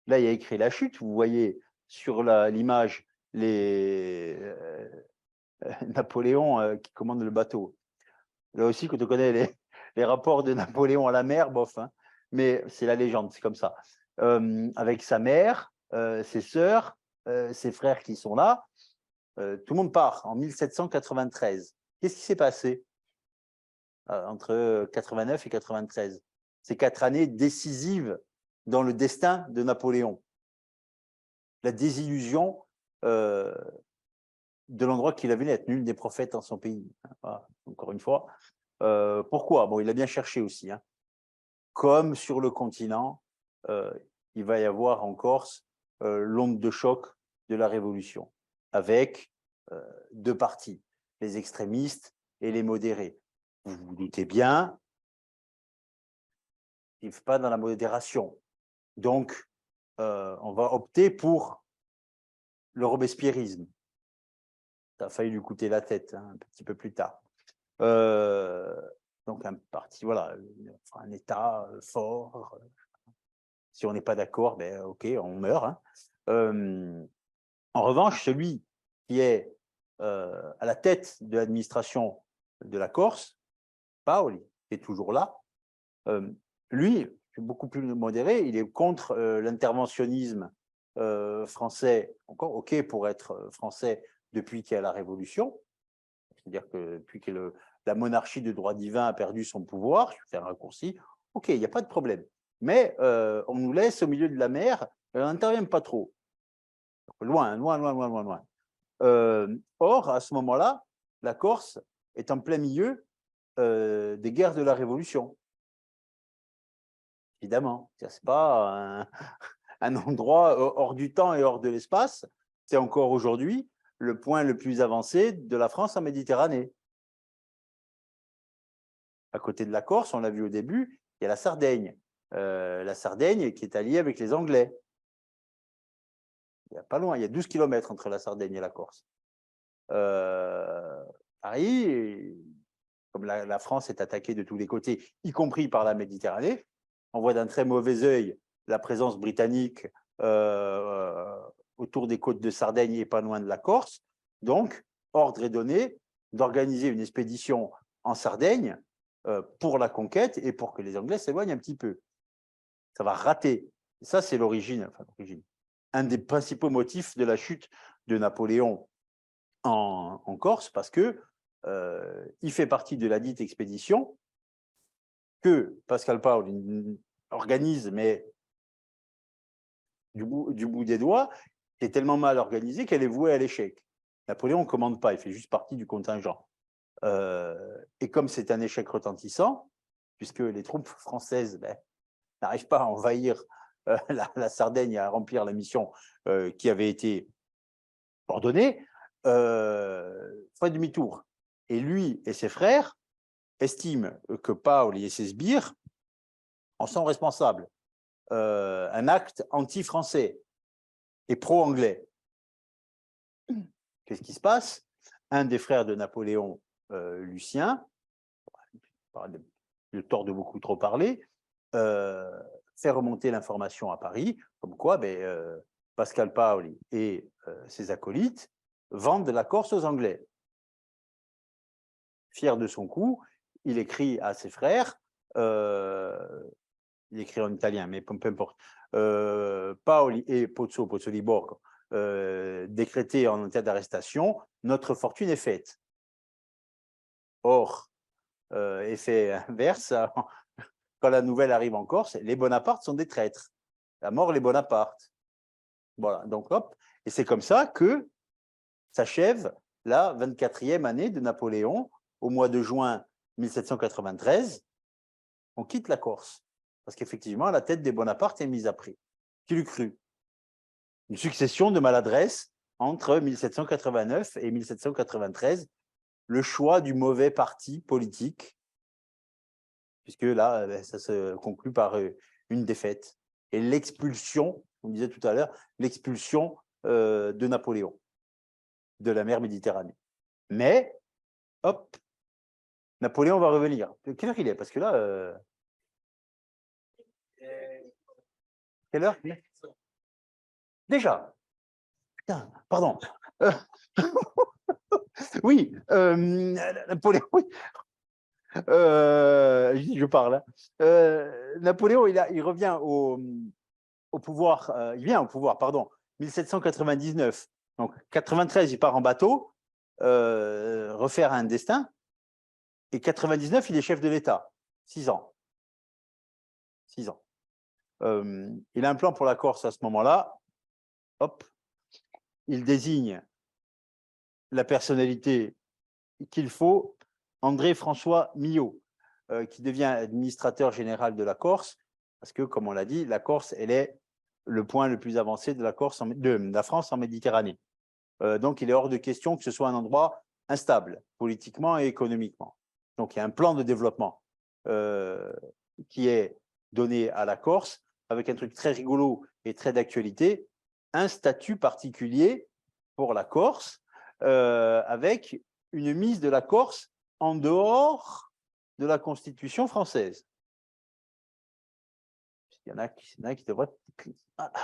là, il y a écrit la chute. Vous voyez sur l'image Napoléon qui commande le bateau. Là aussi, quand on connaît les rapports de Napoléon à la mer, bof, hein, mais c'est la légende, c'est comme ça. Avec sa mère, ses sœurs, ses frères qui sont là, tout le monde part en 1793. Qu'est-ce qui s'est passé entre 89 et 93? Ces 4 années décisives dans le destin de Napoléon. La désillusion de l'endroit qu'il avait être nul des prophètes en son pays. Voilà, encore une fois. Pourquoi? Bon, il a bien cherché aussi. Hein. Comme sur le continent, il va y avoir en Corse l'onde de choc de la Révolution, avec 2 partis, les extrémistes et les modérés. Vous vous doutez bien, ils ne vivent pas dans la modération. Donc, on va opter pour le robespierrisme. Ça a failli lui coûter la tête hein, un petit peu plus tard. Donc, un parti, voilà, un État fort. Si on n'est pas d'accord, ben, ok, on meurt. Hein. En revanche, celui qui est à la tête de l'administration de la Corse, Paoli, qui est toujours là, lui, beaucoup plus modéré, il est contre l'interventionnisme français, encore ok pour être français depuis qu'il y a la Révolution, C'est-à-dire que depuis que la monarchie de droit divin a perdu son pouvoir, je vais faire un raccourci, ok, il n'y a pas de problème. Mais on nous laisse au milieu de la mer, on n'intervient pas trop. Loin, loin, loin, loin, loin, loin. Or, à ce moment-là, la Corse est en plein milieu des guerres de la Révolution. Évidemment, ce n'est pas un endroit hors du temps et hors de l'espace. C'est encore aujourd'hui le point le plus avancé de la France en Méditerranée. À côté de la Corse, on l'a vu au début, il y a la Sardaigne. La Sardaigne qui est alliée avec les Anglais. Il n'y a pas loin, il y a 12 km entre la Sardaigne et la Corse. Paris, comme la France est attaquée de tous les côtés, y compris par la Méditerranée, on voit d'un très mauvais œil la présence britannique autour des côtes de Sardaigne et pas loin de la Corse. Donc, ordre est donné d'organiser une expédition en Sardaigne pour la conquête et pour que les Anglais s'éloignent un petit peu. Ça va rater. Et ça, c'est l'origine, un des principaux motifs de la chute de Napoléon en Corse, parce que il fait partie de la dite expédition que Pascal Paul organise, mais du bout des doigts, qui est tellement mal organisée qu'elle est vouée à l'échec. Napoléon ne commande pas, il fait juste partie du contingent. Et comme c'est un échec retentissant, puisque les troupes françaises n'arrivent pas à envahir la Sardaigne et à remplir la mission qui avait été ordonnée, fait demi-tour. Et lui et ses frères estiment que Paoli et ses sbires en sont responsables. Un acte anti-français et pro-anglais. Qu'est-ce qui se passe? Un des frères de Napoléon, Lucien, le tort de beaucoup trop parler, fait remonter l'information à Paris, comme quoi Pascal Paoli et ses acolytes vendent la Corse aux Anglais. Fier de son coup, il écrit à ses frères, il écrit en italien, mais peu importe, Paoli et Pozzoli Borgo, décrété en état d'arrestation, notre fortune est faite. Or, effet inverse, quand la nouvelle arrive en Corse, les Bonaparte sont des traîtres. La mort, les Bonaparte. Voilà, donc hop, et c'est comme ça que s'achève la 24e année de Napoléon. Au mois de juin 1793, on quitte la Corse, parce qu'effectivement, la tête des Bonaparte est mise à prix. Qui l'eût cru? Une succession de maladresses entre 1789 et 1793, le choix du mauvais parti politique, puisque là, ça se conclut par une défaite et l'expulsion, on disait tout à l'heure, l'expulsion de Napoléon de la mer Méditerranée. Mais, hop, Napoléon va revenir. Quelle heure il est? Parce que là... Quelle heure? Déjà? Putain, pardon. Oui, Napoléon, oui. Je parle. Napoléon, il revient au pouvoir, il vient au pouvoir, pardon, 1799. Donc, 93, il part en bateau, refaire un destin. Et 99, il est chef de l'État. 6 ans. 6 ans. Il a un plan pour la Corse à ce moment-là. Hop. Il désigne la personnalité qu'il faut, André-François Millot, qui devient administrateur général de la Corse, parce que, comme on l'a dit, la Corse, elle est le point le plus avancé de la France en Méditerranée. Donc, il est hors de question que ce soit un endroit instable, politiquement et économiquement. Donc, il y a un plan de développement qui est donné à la Corse, avec un truc très rigolo et très d'actualité, un statut particulier pour la Corse, avec une mise de la Corse en dehors de la Constitution française. Il y en a qui devraient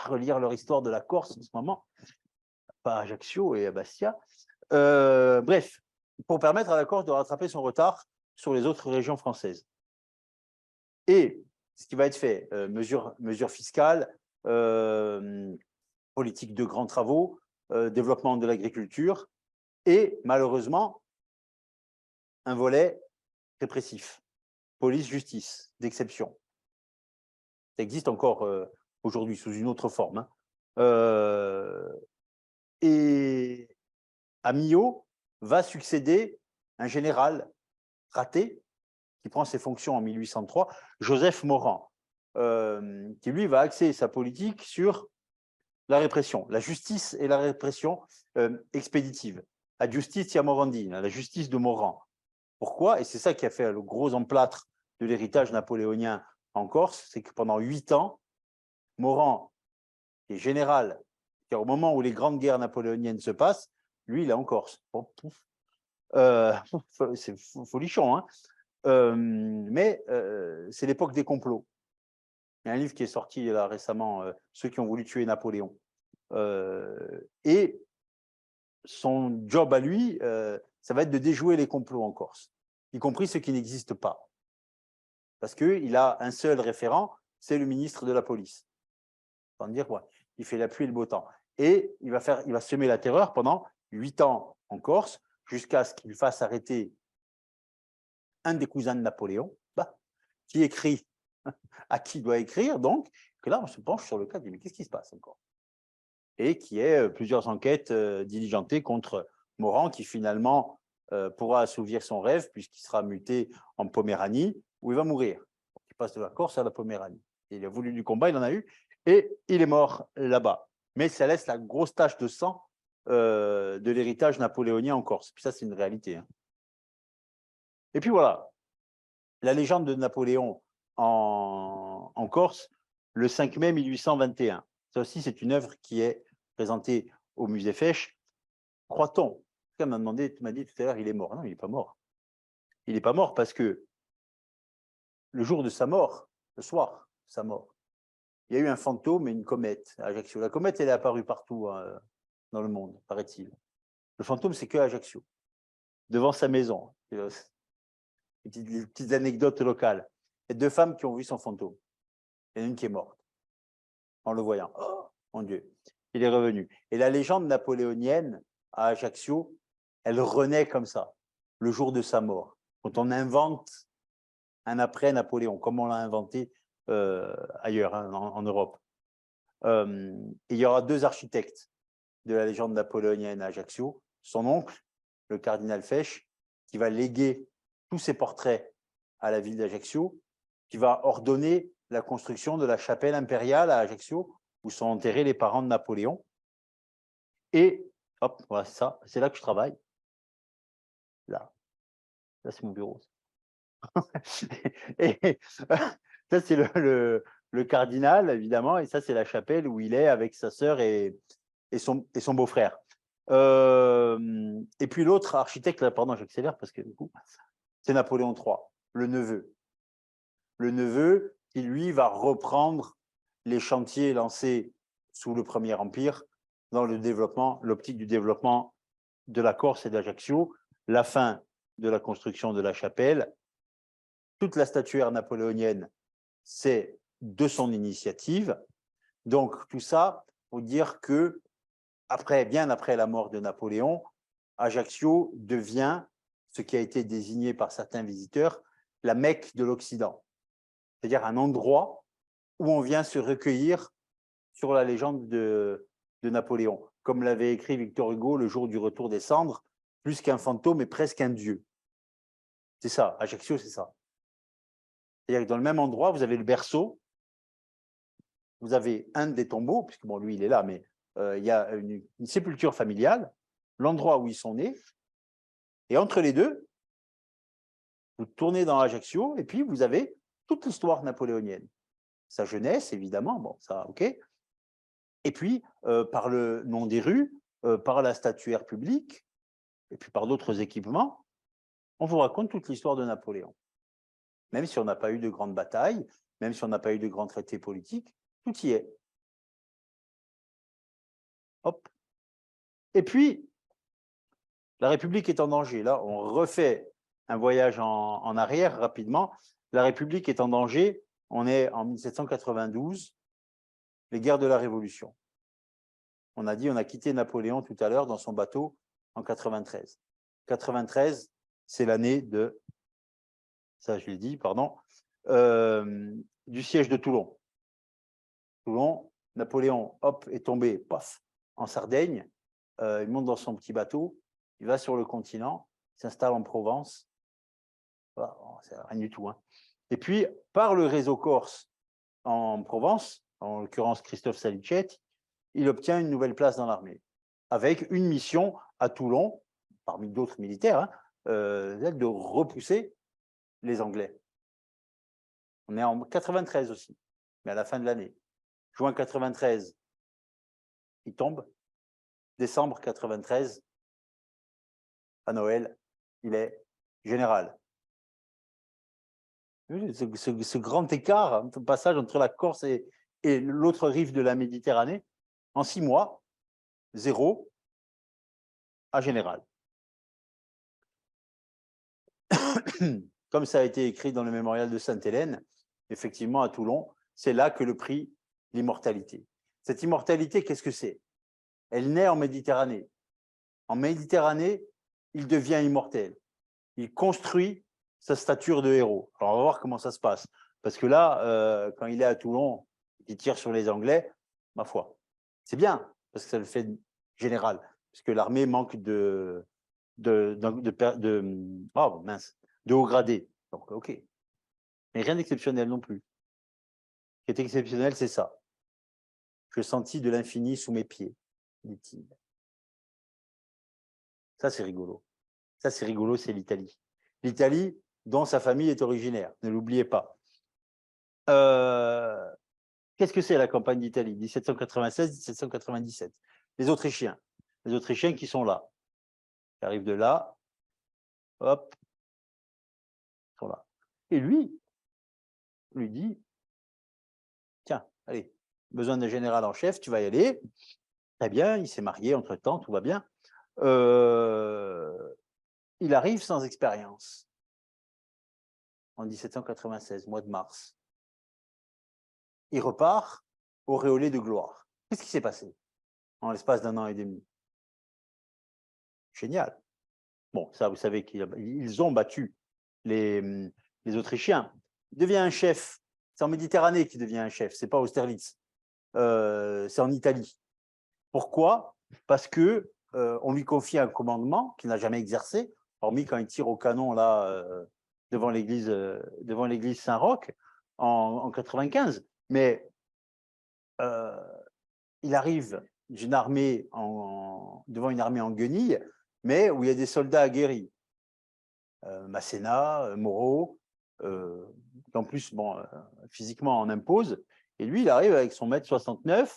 relire leur histoire de la Corse en ce moment, pas à Ajaccio et à Bastia. Bref, pour permettre à la Corse de rattraper son retard sur les autres régions françaises. Et ce qui va être fait, mesures fiscales, politique de grands travaux, développement de l'agriculture, et malheureusement, un volet répressif, police-justice, d'exception. Ça existe encore aujourd'hui sous une autre forme. Et à Millau va succéder un général raté qui prend ses fonctions en 1803, Joseph Morand, qui lui va axer sa politique sur la répression, la justice et la répression expéditive. La justitia morandina, la justice de Morand. Pourquoi? Et c'est ça qui a fait le gros emplâtre de l'héritage napoléonien en Corse, c'est que pendant 8 ans, Morand est général, car au moment où les grandes guerres napoléoniennes se passent, lui, il est en Corse. Bon, c'est folichon, hein, mais c'est l'époque des complots. Il y a un livre qui est sorti là récemment, Ceux qui ont voulu tuer Napoléon. Et son job à lui, ça va être de déjouer les complots en Corse, y compris ceux qui n'existent pas. Parce qu'il a un seul référent, c'est le ministre de la police. Sans dire, ouais, il fait la pluie et le beau temps. Et il va semer la terreur pendant 8 ans en Corse, jusqu'à ce qu'il fasse arrêter un des cousins de Napoléon, qui écrit à qui il doit écrire, donc, que là, on se penche sur le cas, on dit, mais qu'est-ce qui se passe encore? Et qui est plusieurs enquêtes diligentées contre Morand, qui finalement pourra assouvir son rêve, puisqu'il sera muté en Poméranie, où il va mourir. Il passe de la Corse à la Poméranie. Il a voulu du combat, il en a eu, et il est mort là-bas. Mais ça laisse la grosse tache de sang de l'héritage napoléonien en Corse. Puis ça, c'est une réalité. Hein. Et puis voilà, la légende de Napoléon en Corse, le 5 mai 1821. Ça aussi, c'est une œuvre qui est présentée au musée Fesch. Croit-on? Tu m'as dit tout à l'heure, il est mort. Non, il n'est pas mort. Il n'est pas mort parce que le jour de sa mort, le soir de sa mort, il y a eu un fantôme et une comète à Ajaccio. La comète, elle est apparue partout dans le monde, paraît-il. Le fantôme, c'est que Ajaccio, devant sa maison. Les petites anecdotes locales. Il y a 2 femmes qui ont vu son fantôme. Il y en a une qui est morte en le voyant. Oh, mon Dieu, il est revenu. Et la légende napoléonienne à Ajaccio, elle renaît comme ça, le jour de sa mort. Quand on invente un après Napoléon, comme on l'a inventé ailleurs, hein, en Europe. Et il y aura 2 architectes de la légende napoléonienne à Ajaccio. Son oncle, le cardinal Fesch, qui va léguer tous ses portraits à la ville d'Ajaccio, qui va ordonner la construction de la chapelle impériale à Ajaccio, où sont enterrés les parents de Napoléon. Et, hop, voilà, c'est là que je travaille. Là c'est mon bureau. Et ça, c'est le cardinal, évidemment, et ça, c'est la chapelle où il est avec sa sœur et son beau-frère. Et puis l'autre architecte, là, pardon, j'accélère parce que du coup, c'est Napoléon III, le neveu. Le neveu qui, lui, va reprendre les chantiers lancés sous le Premier Empire dans le développement, l'optique du développement de la Corse et d'Ajaccio, la fin de la construction de la chapelle. Toute la statuaire napoléonienne, c'est de son initiative. Donc, tout ça pour dire que, bien après la mort de Napoléon, Ajaccio devient ce qui a été désigné par certains visiteurs la Mecque de l'Occident, c'est-à-dire un endroit où on vient se recueillir sur la légende de Napoléon. Comme l'avait écrit Victor Hugo le jour du retour des cendres, plus qu'un fantôme et presque un dieu. C'est ça, Ajaccio, c'est ça. C'est-à-dire que dans le même endroit, vous avez le berceau, vous avez un des tombeaux, puisque bon, lui, il est là, mais il y a une sépulture familiale, l'endroit où ils sont nés, et entre les deux, vous tournez dans Ajaccio, et puis vous avez toute l'histoire napoléonienne. Sa jeunesse, évidemment, bon, ça, ok. Et puis, par le nom des rues, par la statuaire publique, et puis par d'autres équipements, on vous raconte toute l'histoire de Napoléon. Même si on n'a pas eu de grandes batailles, même si on n'a pas eu de grands traités politiques, tout y est. Hop. Et puis, la République est en danger. Là, on refait un voyage en arrière rapidement. La République est en danger. On est en 1792, les guerres de la Révolution. On a dit, on a quitté Napoléon tout à l'heure dans son bateau en 93. 93, c'est l'année de, ça je l'ai dit, pardon, du siège de Toulon. Toulon, Napoléon, hop, est tombé, paf, en Sardaigne. Il monte dans son petit bateau, il va sur le continent, s'installe en Provence. Voilà, c'est rien du tout. Hein. Et puis, par le réseau corse en Provence, en l'occurrence Christophe Salicetti, il obtient une nouvelle place dans l'armée, avec une mission à Toulon, parmi d'autres militaires, hein, de repousser les Anglais. On est en 93 aussi, mais à la fin de l'année. Juin 93, il tombe. Décembre 93, à Noël, il est général. Ce grand écart, ce passage entre la Corse et l'autre rive de la Méditerranée, en 6 mois, 0 à général. Comme ça a été écrit dans le mémorial de Sainte-Hélène, effectivement à Toulon, c'est là que le prix l'immortalité. Cette immortalité, qu'est-ce que c'est? Elle naît en Méditerranée. En Méditerranée, il devient immortel. Il construit sa stature de héros. Alors, on va voir comment ça se passe. Parce que là, quand il est à Toulon, il tire sur les Anglais, ma foi. C'est bien, parce que ça le fait général. Parce que l'armée manque de haut gradé. Donc, OK. Mais rien d'exceptionnel non plus. Ce qui est exceptionnel, c'est ça. Je sentis de l'infini sous mes pieds, dit-il. Ça, c'est rigolo. Ça, c'est rigolo, c'est l'Italie. L'Italie, dont sa famille est originaire, ne l'oubliez pas. Qu'est-ce que c'est la campagne d'Italie? 1796-1797. Les Autrichiens qui sont là, qui arrivent de là, hop, ils sont là. Et lui dit, tiens, allez, besoin d'un général en chef, tu vas y aller. Très bien, il s'est marié entre-temps, tout va bien. Il arrive sans expérience en 1796, mois de mars. Il repart auréolé de gloire. Qu'est-ce qui s'est passé en l'espace d'1 an et demi? Génial. Bon, ça, vous savez qu'ils ont battu les Autrichiens. Il devient un chef. C'est en Méditerranée qu'il devient un chef, ce n'est pas Austerlitz. C'est en Italie. Pourquoi? Parce que on lui confie un commandement qu'il n'a jamais exercé, hormis quand il tire au canon là devant l'église Saint-Roch en 95. Mais il arrive d'une armée devant une armée en guenilles, mais où il y a des soldats aguerris. Masséna, Moreau, qui en plus, bon, physiquement en impose. Et lui, il arrive avec son 1,69 m,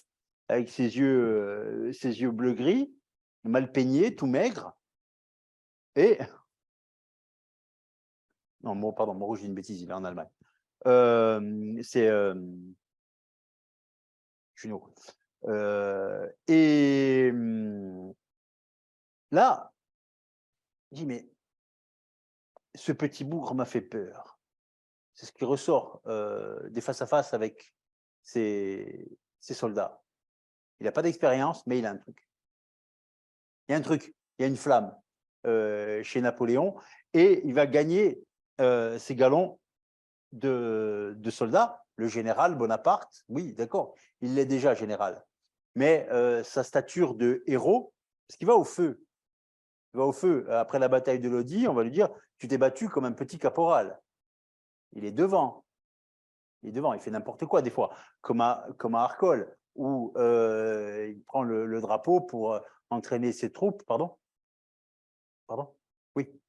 avec ses yeux bleu-gris, mal peignés, tout maigre. Et. Non, pardon, Moreau, j'ai une bêtise, il est en Allemagne. C'est Junot. Et là, je dis, mais ce petit bougre m'a fait peur. C'est ce qui ressort des face-à-face avec ses soldats. Il n'a pas d'expérience, mais il a un truc. Il y a un truc, il y a une flamme chez Napoléon, et il va gagner ses galons de soldats. Le général Bonaparte, oui, d'accord, il l'est déjà général. Mais sa stature de héros, parce qu'il va au feu. Il va au feu. Après la bataille de Lodi, on va lui dire, tu t'es battu comme un petit caporal. Il est devant. Il fait n'importe quoi des fois, comme à Arcole, où il prend le drapeau pour entraîner ses troupes. Pardon? Oui.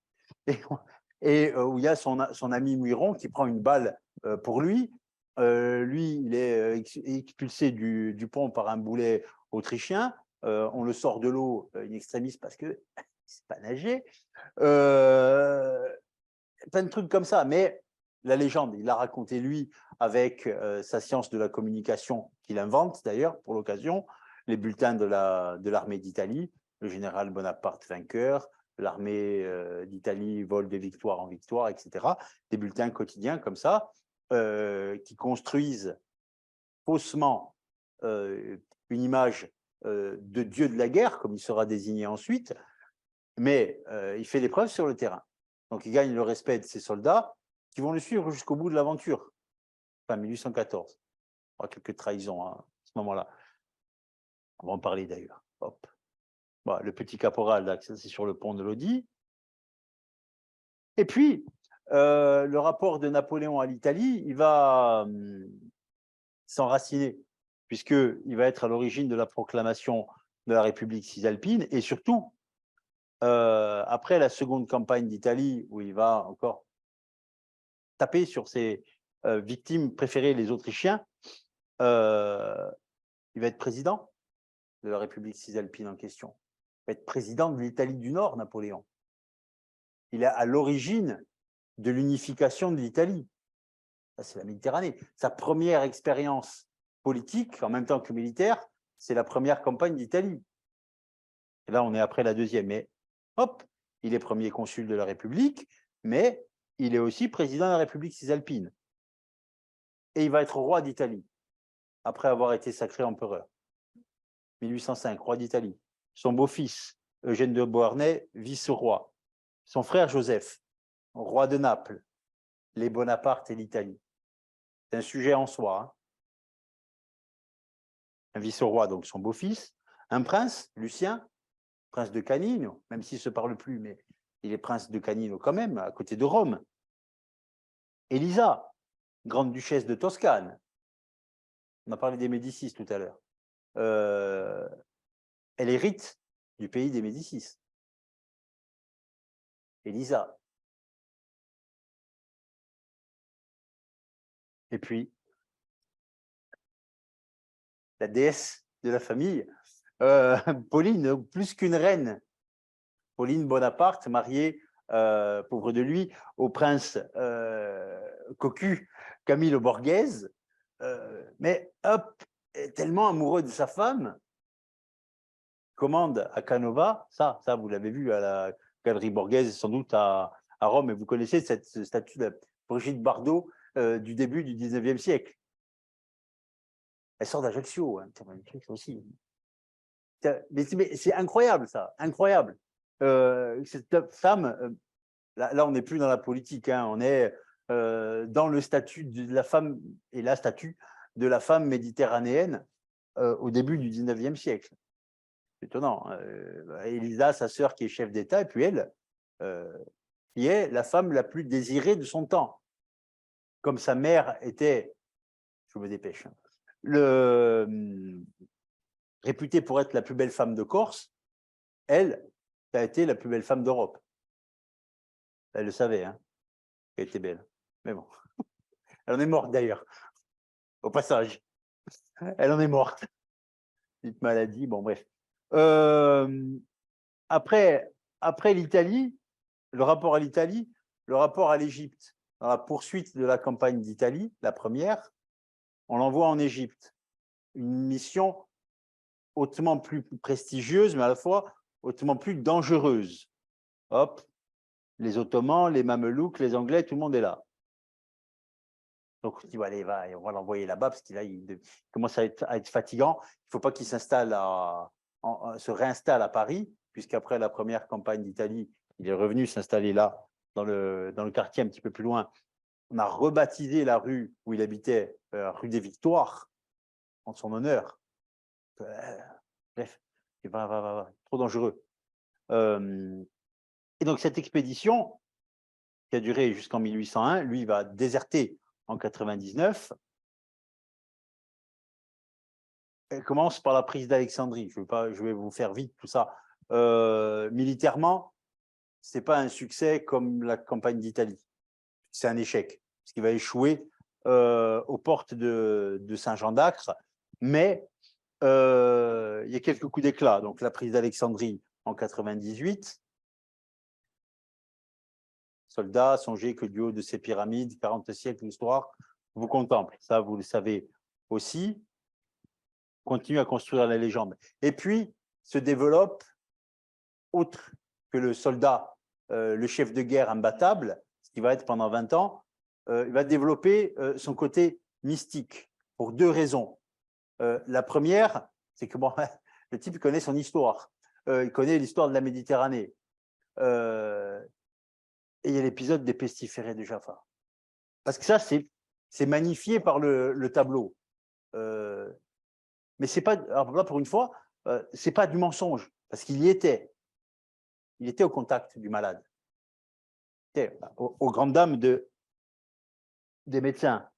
Et où il y a son ami Muiron qui prend une balle pour lui. Lui, il est expulsé du pont par un boulet autrichien. On le sort de l'eau in extremis parce que c'est pas nager. Plein de trucs comme ça. Mais la légende, il l'a raconté lui avec sa science de la communication qu'il invente d'ailleurs pour l'occasion, les bulletins de l'armée d'Italie, le général Bonaparte vainqueur, l'armée d'Italie vole de victoire en victoire, etc. Des bulletins quotidiens comme ça, qui construisent faussement une image de dieu de la guerre, comme il sera désigné ensuite, mais il fait des preuves sur le terrain. Donc, il gagne le respect de ses soldats qui vont le suivre jusqu'au bout de l'aventure. Enfin, 1814. Il y aura quelques trahisons à ce moment-là. On va en parler d'ailleurs. Hop. Voilà, le petit caporal, là, c'est sur le pont de Lodi. Et puis, le rapport de Napoléon à l'Italie, il va s'enraciner, puisqu'il va être à l'origine de la proclamation de la République cisalpine, et surtout, après la seconde campagne d'Italie, où il va encore taper sur ses victimes préférées, les Autrichiens, il va être président de la République cisalpine en question. Il va être président de l'Italie du Nord, Napoléon. Il est à l'origine de l'unification de l'Italie. C'est la Méditerranée. Sa première expérience politique, en même temps que militaire, c'est la première campagne d'Italie. Et là, on est après la deuxième. Mais hop, il est premier consul de la République, mais il est aussi président de la République cisalpine. Et il va être roi d'Italie, après avoir été sacré empereur. 1805, roi d'Italie. Son beau-fils, Eugène de Beauharnais, vice-roi. Son frère Joseph, roi de Naples, les Bonaparte et l'Italie. C'est un sujet en soi. Hein. Un vice-roi, donc son beau-fils. Un prince, Lucien, prince de Canino, même s'il ne se parle plus, mais il est prince de Canino quand même, à côté de Rome. Elisa, grande duchesse de Toscane. On a parlé des Médicis tout à l'heure. Elle hérite du pays des Médicis. Elisa. Et puis, la déesse de la famille, Pauline, plus qu'une reine. Pauline Bonaparte, mariée, pauvre de lui, au prince cocu Camille Borghese, mais hop, tellement amoureux de sa femme, commande à Canova, ça vous l'avez vu à la Galerie Borghese, sans doute à Rome, et vous connaissez cette statue de Brigitte Bardot du début du 19e siècle. Elle sort d'Ajaccio, hein, aussi. Mais c'est incroyable, ça, incroyable. Cette femme, là on n'est plus dans la politique, hein, on est dans le statut de la femme et la statue de la femme méditerranéenne au début du 19e siècle. C'est étonnant. Elisa, sa sœur, qui est chef d'État, et puis elle, qui est la femme la plus désirée de son temps. Comme sa mère était, je me dépêche, réputée pour être la plus belle femme de Corse, elle a été la plus belle femme d'Europe. Elle le savait, hein, qu'elle était belle. Mais bon, elle en est morte d'ailleurs, au passage. Elle en est morte. Petite maladie, bon bref. Après l'Italie, le rapport à l'Italie, le rapport à l'Égypte. Dans la poursuite de la campagne d'Italie, la première, on l'envoie en Égypte. Une mission hautement plus prestigieuse, mais à la fois hautement plus dangereuse. Hop, les Ottomans, les Mamelouks, les Anglais, tout le monde est là. Donc, on dit, allez, on va l'envoyer là-bas parce qu'il commence à être fatigant. Il ne faut pas qu'il se réinstalle à Paris, puisqu'après la première campagne d'Italie, il est revenu s'installer là, dans le quartier un petit peu plus loin. On a rebaptisé la rue où il habitait, rue des Victoires, en son honneur. Bref, trop dangereux. Et donc, cette expédition, qui a duré jusqu'en 1801, lui, il va déserter en 99. Elle commence par la prise d'Alexandrie. Je vais vous faire vite tout ça. Militairement, ce n'est pas un succès comme la campagne d'Italie. C'est un échec, parce qu'il va échouer aux portes de Saint-Jean d'Acre. Mais il y a quelques coups d'éclat. Donc, la prise d'Alexandrie en 98. Soldats, songez que du haut de ces pyramides, 40 siècles d'histoire vous contemple. Ça, vous le savez aussi. Continue à construire la légende. Et puis, se développe, autre que le soldat, le chef de guerre imbattable, ce qui va être pendant 20 ans, il va développer son côté mystique pour deux raisons. La première, c'est que bon, le type connaît son histoire. Il connaît l'histoire de la Méditerranée. et il y a l'épisode des pestiférés de Jaffa. Parce que ça, c'est magnifié par le tableau. Mais c'est pas, alors là, pour une fois, c'est pas du mensonge, parce qu'il y était. Il était au contact du malade. Aux grandes dames des médecins.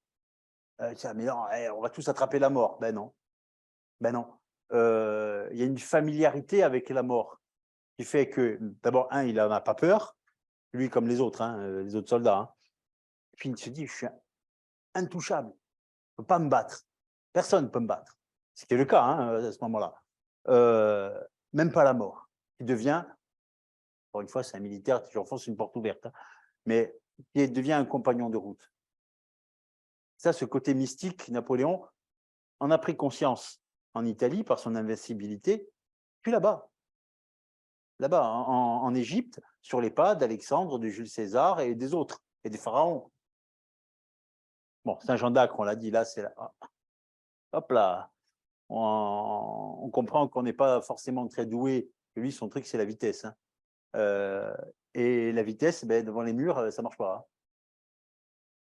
Mais non, on va tous attraper la mort. Ben non. Ben non. Il y a une familiarité avec la mort qui fait que, d'abord, il n'en a pas peur, lui comme les autres, les autres soldats. Hein. Puis il se dit, je suis intouchable, je ne peux pas me battre. Personne ne peut me battre. Ce qui est le cas à ce moment-là. Même pas la mort. Il devient, encore une fois, c'est un militaire, j'enfonce une porte ouverte, hein, mais il devient un compagnon de route. Ça, ce côté mystique, Napoléon en a pris conscience en Italie par son invincibilité, puis là-bas, en Égypte, sur les pas d'Alexandre, de Jules César et des autres, et des pharaons. Bon, Saint-Jean d'Acre, on l'a dit, là, c'est là. Hop là, on comprend qu'on n'est pas forcément très doué. Lui, son truc, c'est la vitesse. Hein. Et la vitesse, devant les murs, ça ne marche pas.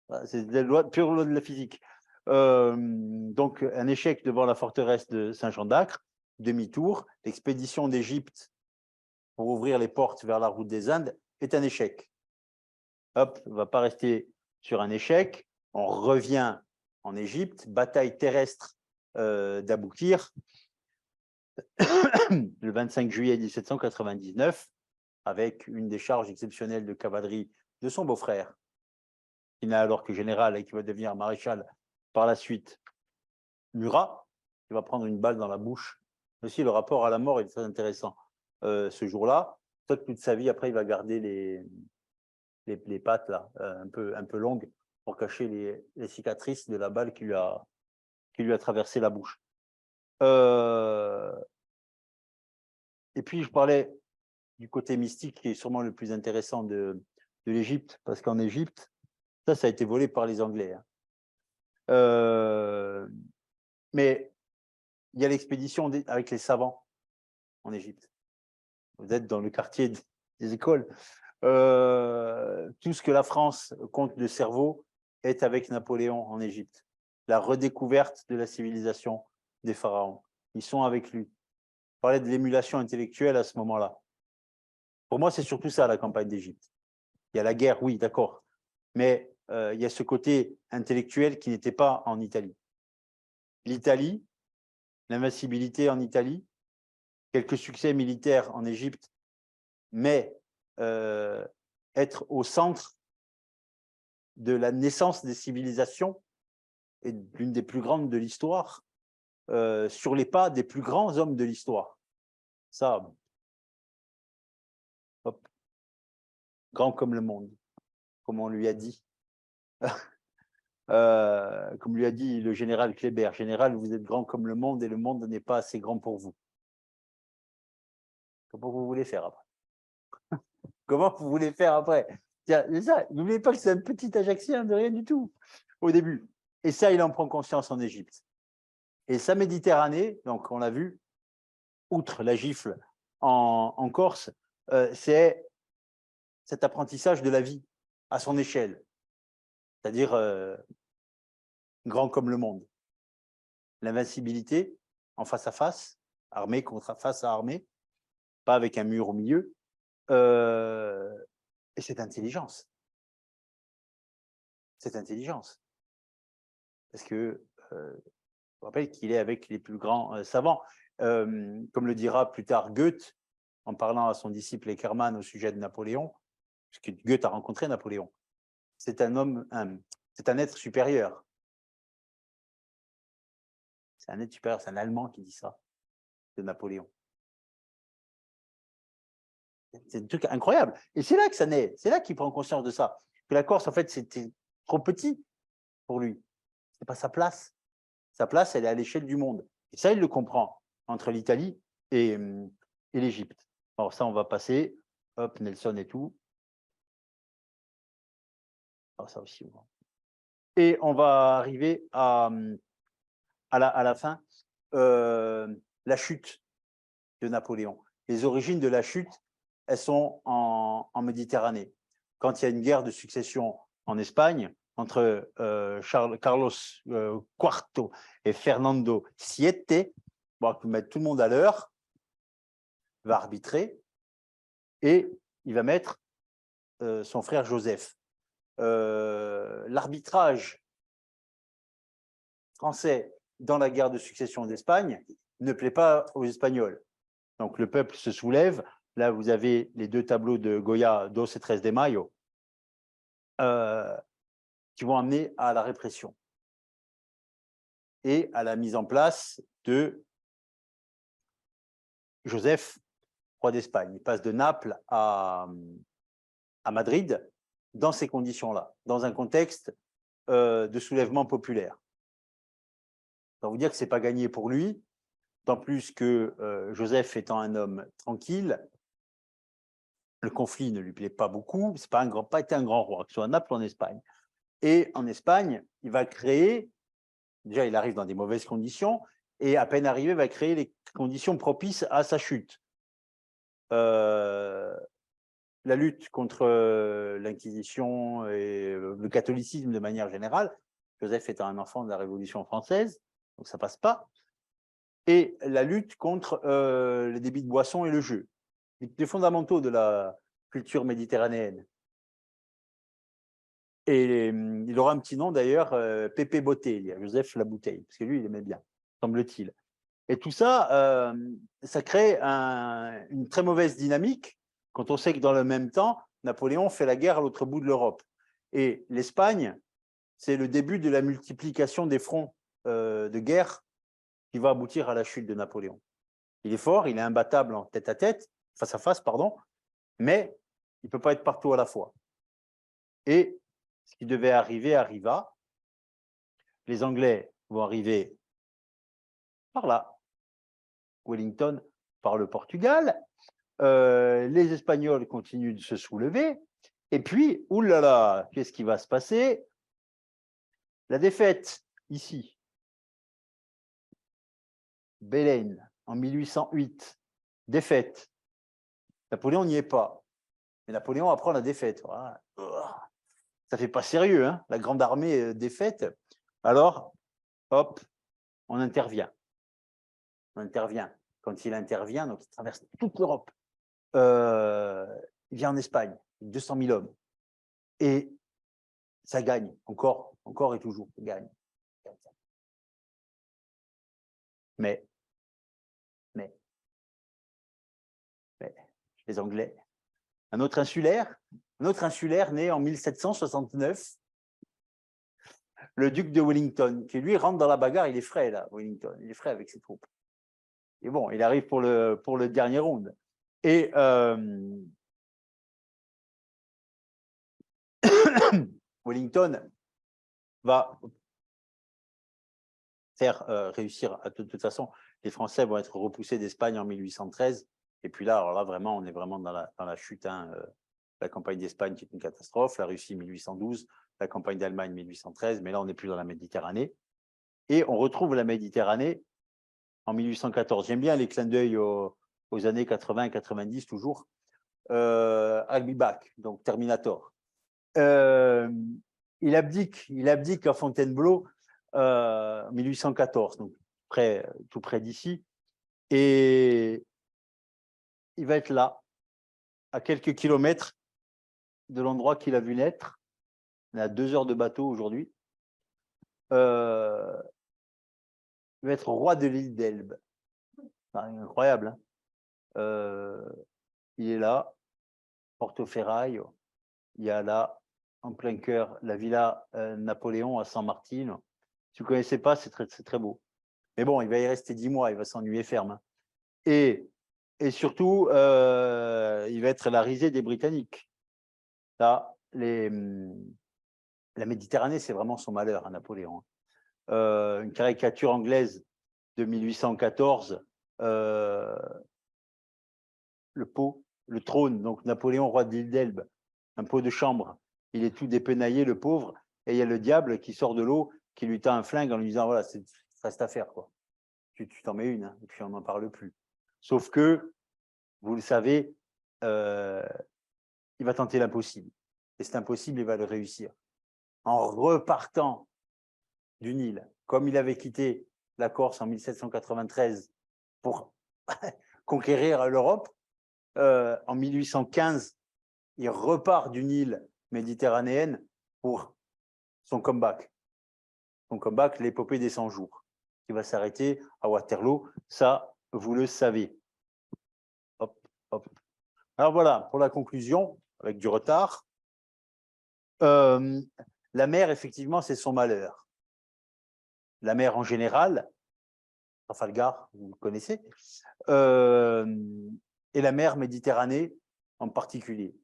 Hein. C'est la pure loi de la physique. Donc, un échec devant la forteresse de Saint-Jean d'Acre, demi-tour, l'expédition d'Égypte pour ouvrir les portes vers la route des Indes est un échec. Hop, on ne va pas rester sur un échec. On revient en Égypte, bataille terrestre d'Aboukir, le 25 juillet 1799, avec une décharge exceptionnelle de cavalerie de son beau-frère, qui n'est alors que général et qui va devenir maréchal par la suite, Murat, qui va prendre une balle dans la bouche. Aussi, le rapport à la mort est très intéressant. Ce jour-là, toute sa vie, après, il va garder les pattes là, un peu longues pour cacher les cicatrices de la balle qui lui a traversé la bouche. Et puis, je parlais du côté mystique qui est sûrement le plus intéressant de l'Égypte, parce qu'en Égypte, ça a été volé par les Anglais. Hein. Mais il y a l'expédition avec les savants en Égypte. Vous êtes dans le quartier des écoles. Tout ce que la France compte de cerveau est avec Napoléon en Égypte. La redécouverte de la civilisation des pharaons. Ils sont avec lui. On parlait de l'émulation intellectuelle à ce moment-là. Pour moi, c'est surtout ça, la campagne d'Égypte. Il y a la guerre, oui, d'accord. Mais il y a ce côté intellectuel qui n'était pas en Italie. L'Italie, l'invincibilité en Italie, quelques succès militaires en Égypte, mais être au centre de la naissance des civilisations et l'une des plus grandes de l'histoire, sur les pas des plus grands hommes de l'histoire. Ça, hop, grand comme le monde, comme on lui a dit. Comme lui a dit le général Kléber, général, vous êtes grand comme le monde et le monde n'est pas assez grand pour vous. Comment vous voulez faire après? Comment vous voulez faire après? N'oubliez pas que c'est un petit Ajaxien de rien du tout au début. Et ça, il en prend conscience en Égypte. Et sa Méditerranée, donc on l'a vu, outre la gifle en Corse, c'est cet apprentissage de la vie à son échelle, c'est-à-dire grand comme le monde. L'invincibilité en face à face, armée contre face à armée, pas avec un mur au milieu, et cette intelligence. Cette intelligence. Parce que je rappelle qu'il est avec les plus grands savants. Comme le dira plus tard Goethe, en parlant à son disciple Eckermann au sujet de Napoléon, puisque Goethe a rencontré Napoléon, c'est un homme, c'est un être supérieur. C'est un être supérieur, c'est un Allemand qui dit ça, de Napoléon. C'est un truc incroyable. Et c'est là que ça naît, c'est là qu'il prend conscience de ça. Que la Corse, en fait, c'était trop petit pour lui. Ce n'est pas sa place. Sa place, elle est à l'échelle du monde. Et ça, il le comprend entre l'Italie et l'Égypte. Alors ça, on va passer. Hop, Nelson et tout. Alors ça aussi. Et on va arriver à la fin, la chute de Napoléon. Les origines de la chute, elles sont en Méditerranée. quand il y a une guerre de succession en Espagne entre Carlos IV et Fernando VII, bon, il va mettre tout le monde à l'heure, va arbitrer, et il va mettre son frère Joseph. L'arbitrage français dans la guerre de succession d'Espagne ne plaît pas aux Espagnols. Donc le peuple se soulève. Là, vous avez les deux tableaux de Goya, 12 et 13 de Mayo, qui vont amener à la répression et à la mise en place de Joseph, roi d'Espagne. Il passe de Naples à Madrid dans ces conditions-là, dans un contexte de soulèvement populaire. Ça veut dire que ce n'est pas gagné pour lui, tant plus que Joseph étant un homme tranquille, le conflit ne lui plaît pas beaucoup, ce n'a pas été un grand roi, que ce soit à Naples ou en Espagne. Et en Espagne, il va créer, déjà il arrive dans des mauvaises conditions, et à peine arrivé, il va créer les conditions propices à sa chute. La lutte contre l'Inquisition et le catholicisme de manière générale, Joseph étant un enfant de la Révolution française, donc ça ne passe pas, et la lutte contre les débits de boissons et le jeu, les fondamentaux de la culture méditerranéenne. Et il aura un petit nom d'ailleurs, Pépé Bottiglia, Joseph la bouteille, parce que lui, il aimait bien, semble-t-il. Et tout ça, ça crée une très mauvaise dynamique quand on sait que dans le même temps, Napoléon fait la guerre à l'autre bout de l'Europe. Et l'Espagne, c'est le début de la multiplication des fronts de guerre qui va aboutir à la chute de Napoléon. Il est fort, il est imbattable en tête à tête, face à face, pardon, mais il ne peut pas être partout à la fois. Et ce qui devait arriver arriva. Les Anglais vont arriver par là, Wellington par le Portugal, les Espagnols continuent de se soulever, et puis, oulala, qu'est-ce qui va se passer? La défaite, ici, Belen, en 1808, défaite. Napoléon n'y est pas, mais Napoléon apprend la défaite. Voilà. Ça fait pas sérieux, hein, la grande armée défaite. Alors, hop, on intervient. On intervient. Quand il intervient, donc il traverse toute l'Europe. Il vient en Espagne, 200 000 hommes. Et ça gagne, encore et toujours, ça gagne. Mais, les Anglais, un autre insulaire né en 1769, le duc de Wellington, qui lui rentre dans la bagarre, il est frais là, Wellington, il est frais avec ses troupes. Et bon, il arrive pour le dernier round. Et Wellington va faire réussir, de toute façon, les Français vont être repoussés d'Espagne en 1813. Et puis là, alors là, vraiment, on est vraiment dans la chute. Hein, la campagne d'Espagne qui est une catastrophe, la Russie 1812, la campagne d'Allemagne 1813, mais là, on n'est plus dans la Méditerranée. Et on retrouve la Méditerranée en 1814. J'aime bien les clins d'œil aux années 80 et 90, toujours. I'll be back, donc Terminator. Il abdique à Fontainebleau en 1814, donc tout près d'ici. Et il va être là, à quelques kilomètres de l'endroit qu'il a vu naître. On est à 2 heures de bateau aujourd'hui. Il va être roi de l'île d'Elbe. Incroyable. Hein, il est là, Portoferraio. Il y a là, en plein cœur, la villa Napoléon à San Martino. Si vous ne connaissez pas, c'est très beau. Mais bon, il va y rester 10 mois, il va s'ennuyer ferme. Hein. Et surtout, il va être la risée des Britanniques. Là, la Méditerranée, c'est vraiment son malheur à Napoléon. Une caricature anglaise de 1814, le trône, donc Napoléon, roi de l'île d'Elbe, un pot de chambre, il est tout dépenaillé, le pauvre, et il y a le diable qui sort de l'eau, qui lui tend un flingue en lui disant, voilà, c'est reste à faire, quoi. Tu t'en mets une, hein, et puis on n'en parle plus. Sauf que, vous le savez, il va tenter l'impossible. et c'est impossible, il va le réussir. En repartant du Nil, comme il avait quitté la Corse en 1793 pour conquérir l'Europe, en 1815, il repart d'une île méditerranéenne pour son comeback. Son comeback, l'épopée des 100 jours, qui va s'arrêter à Waterloo. Ça, vous le savez. Hop, hop. Alors voilà, pour la conclusion, avec du retard, la mer, effectivement, c'est son malheur. La mer en général, Trafalgar, vous le connaissez, et la mer Méditerranée en particulier.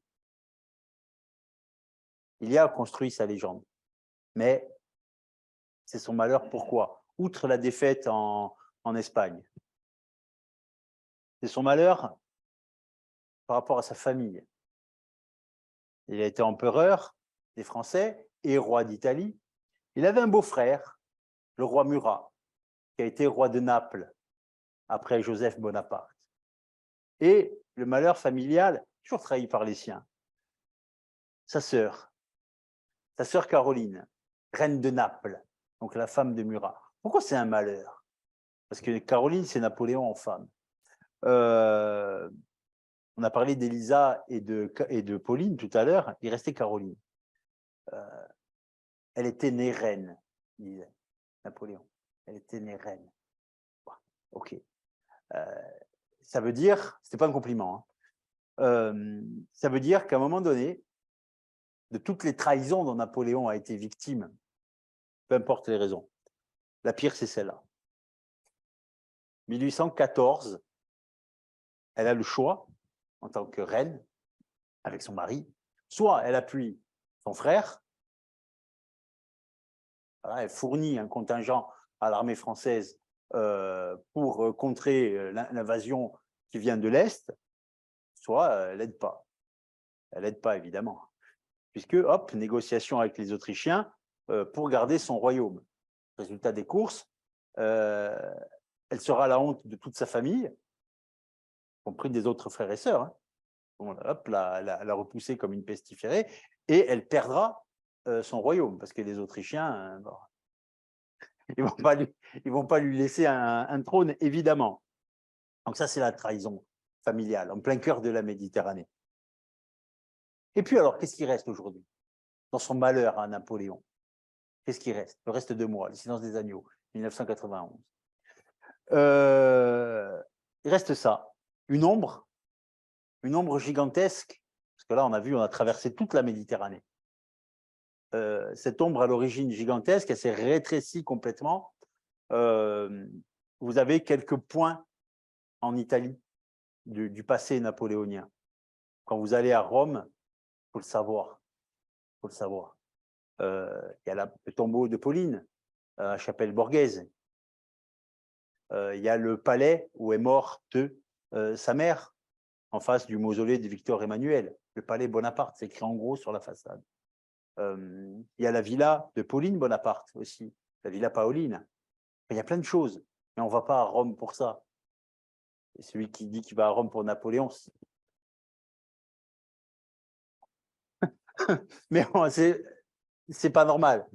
Il y a construit sa légende, mais c'est son malheur. Pourquoi? Outre la défaite en Espagne, c'est son malheur par rapport à sa famille. Il a été empereur des Français et roi d'Italie. Il avait un beau-frère, le roi Murat, qui a été roi de Naples après Joseph Bonaparte. Et le malheur familial, toujours trahi par les siens. Sa sœur Caroline, reine de Naples, donc la femme de Murat. Pourquoi c'est un malheur? Parce que Caroline, c'est Napoléon en femme. On a parlé d'Élisa et de Pauline tout à l'heure, il restait Caroline. Elle était née reine, disait Napoléon. Elle était née reine. Ok. Ça veut dire, c'était pas un compliment, hein. Ça veut dire qu'à un moment donné, de toutes les trahisons dont Napoléon a été victime, peu importe les raisons, la pire c'est celle-là. 1814, elle a le choix, en tant que reine, avec son mari, soit elle appuie son frère, voilà, elle fournit un contingent à l'armée française pour contrer l'invasion qui vient de l'Est, soit elle n'aide pas. Elle n'aide pas, évidemment, puisque, hop, négociation avec les Autrichiens pour garder son royaume. Résultat des courses, elle sera la honte de toute sa famille, y compris des autres frères et sœurs. Hein. Bon, hop, la repousser comme une pestiférée, et elle perdra son royaume, parce que les Autrichiens, bon, ils ne vont pas lui laisser un trône, évidemment. Donc ça, c'est la trahison familiale, en plein cœur de la Méditerranée. Et puis alors, qu'est-ce qui reste aujourd'hui dans son malheur à Napoléon? Qu'est-ce qui reste? Le reste de moi, le silence des agneaux, 1991. Il reste ça, une ombre gigantesque, parce que là, on a vu, on a traversé toute la Méditerranée. Cette ombre à l'origine gigantesque, elle s'est rétrécie complètement. Vous avez quelques points en Italie du passé napoléonien. Quand vous allez à Rome, il faut le savoir. Il y a le tombeau de Pauline à Chapelle Borghese. Il y a le palais où est morte sa mère, en face du mausolée de Victor Emmanuel. Le palais Bonaparte, c'est écrit en gros sur la façade. Il y a la villa de Pauline Bonaparte aussi, la villa Paoline. Il y a plein de choses, mais on ne va pas à Rome pour ça. Et celui qui dit qu'il va à Rome pour Napoléon, mais c'est pas normal.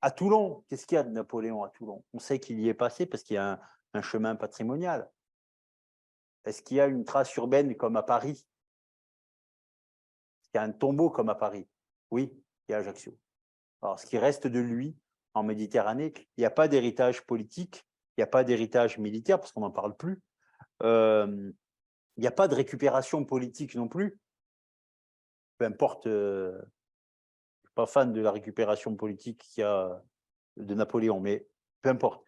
À Toulon, qu'est-ce qu'il y a de Napoléon à Toulon? On sait qu'il y est passé parce qu'il y a un chemin patrimonial. Est-ce qu'il y a une trace urbaine comme à Paris? Est-ce qu'il y a un tombeau comme à Paris? Oui, il y a Ajaccio. Alors, ce qui reste de lui en Méditerranée, il n'y a pas d'héritage politique, il n'y a pas d'héritage militaire parce qu'on n'en parle plus. Il n'y a pas de récupération politique non plus. Peu importe, je ne suis pas fan de la récupération politique qu'il y a de Napoléon, mais peu importe.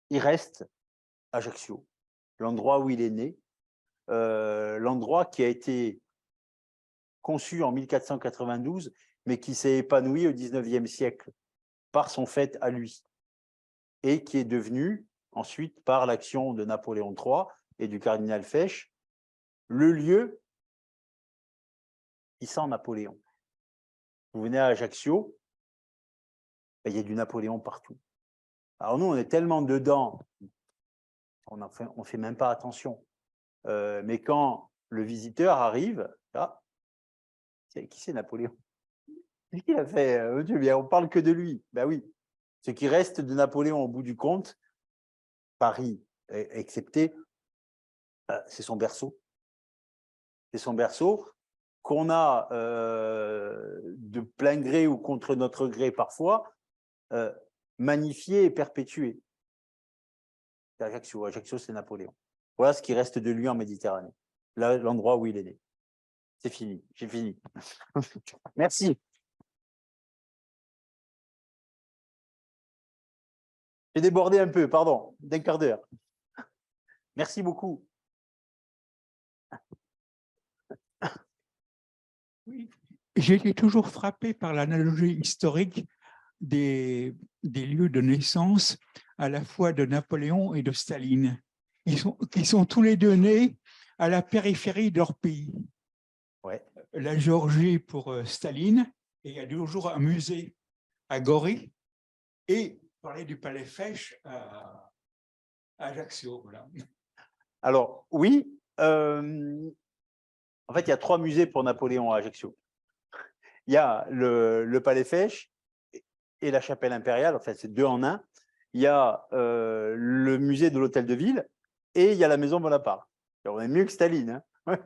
Il reste Ajaccio, l'endroit où il est né, l'endroit qui a été conçu en 1492, mais qui s'est épanoui au XIXe siècle par son fait à lui, et qui est devenu ensuite, par l'action de Napoléon III et du cardinal Fesch, le lieu qui sent Napoléon. Vous venez à Ajaccio, il y a du Napoléon partout. Alors nous, on est tellement dedans, on ne fait même pas attention. Mais quand le visiteur arrive, là, Qui c'est Napoléon? Qu'est-ce qu'il a fait? On parle que de lui. Ben oui. Ce qui reste de Napoléon au bout du compte, Paris excepté, c'est son berceau. C'est son berceau qu'on a de plein gré ou contre notre gré parfois magnifié et perpétué. C'est Ajaccio. Ajaccio, c'est Napoléon. Voilà ce qui reste de lui en Méditerranée. Là, l'endroit où il est né. C'est fini, j'ai fini. Merci. J'ai débordé un peu, pardon, d'un quart d'heure. Merci beaucoup.
Oui, j'ai été toujours frappé par l'analogie historique des lieux de naissance à la fois de Napoléon et de Staline. Ils sont tous les deux nés à la périphérie de leur pays.
Ouais.
La Géorgie pour Staline, et il y a toujours un musée à Gori, et parler du Palais Fèche à Ajaccio. Voilà.
Alors, oui, en fait, il y a 3 musées pour Napoléon à Ajaccio. Il y a le Palais Fèche et la chapelle impériale, en fait, c'est 2 en 1. Il y a le musée de l'Hôtel de Ville et il y a la maison Bonaparte. Alors, on est mieux que Staline. Hein.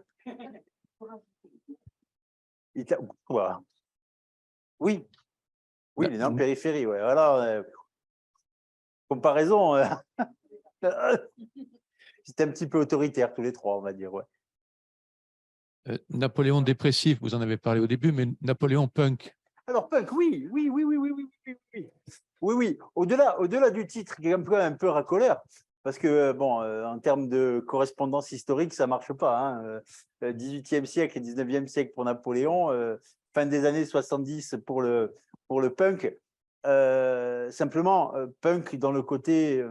Voilà. Oui, oui, il est dans la périphérie. Ouais. Voilà, comparaison, c'était un petit peu autoritaire tous les 3, on va dire. Ouais.
Napoléon dépressif, vous en avez parlé au début, mais Napoléon punk.
Alors, punk, oui. Oui. Au-delà du titre, qui est un peu racoleur, parce que, bon, en termes de correspondance historique, ça ne marche pas. Hein. 18e siècle et 19e siècle pour Napoléon, fin des années 70 pour le punk. Simplement, punk dans le côté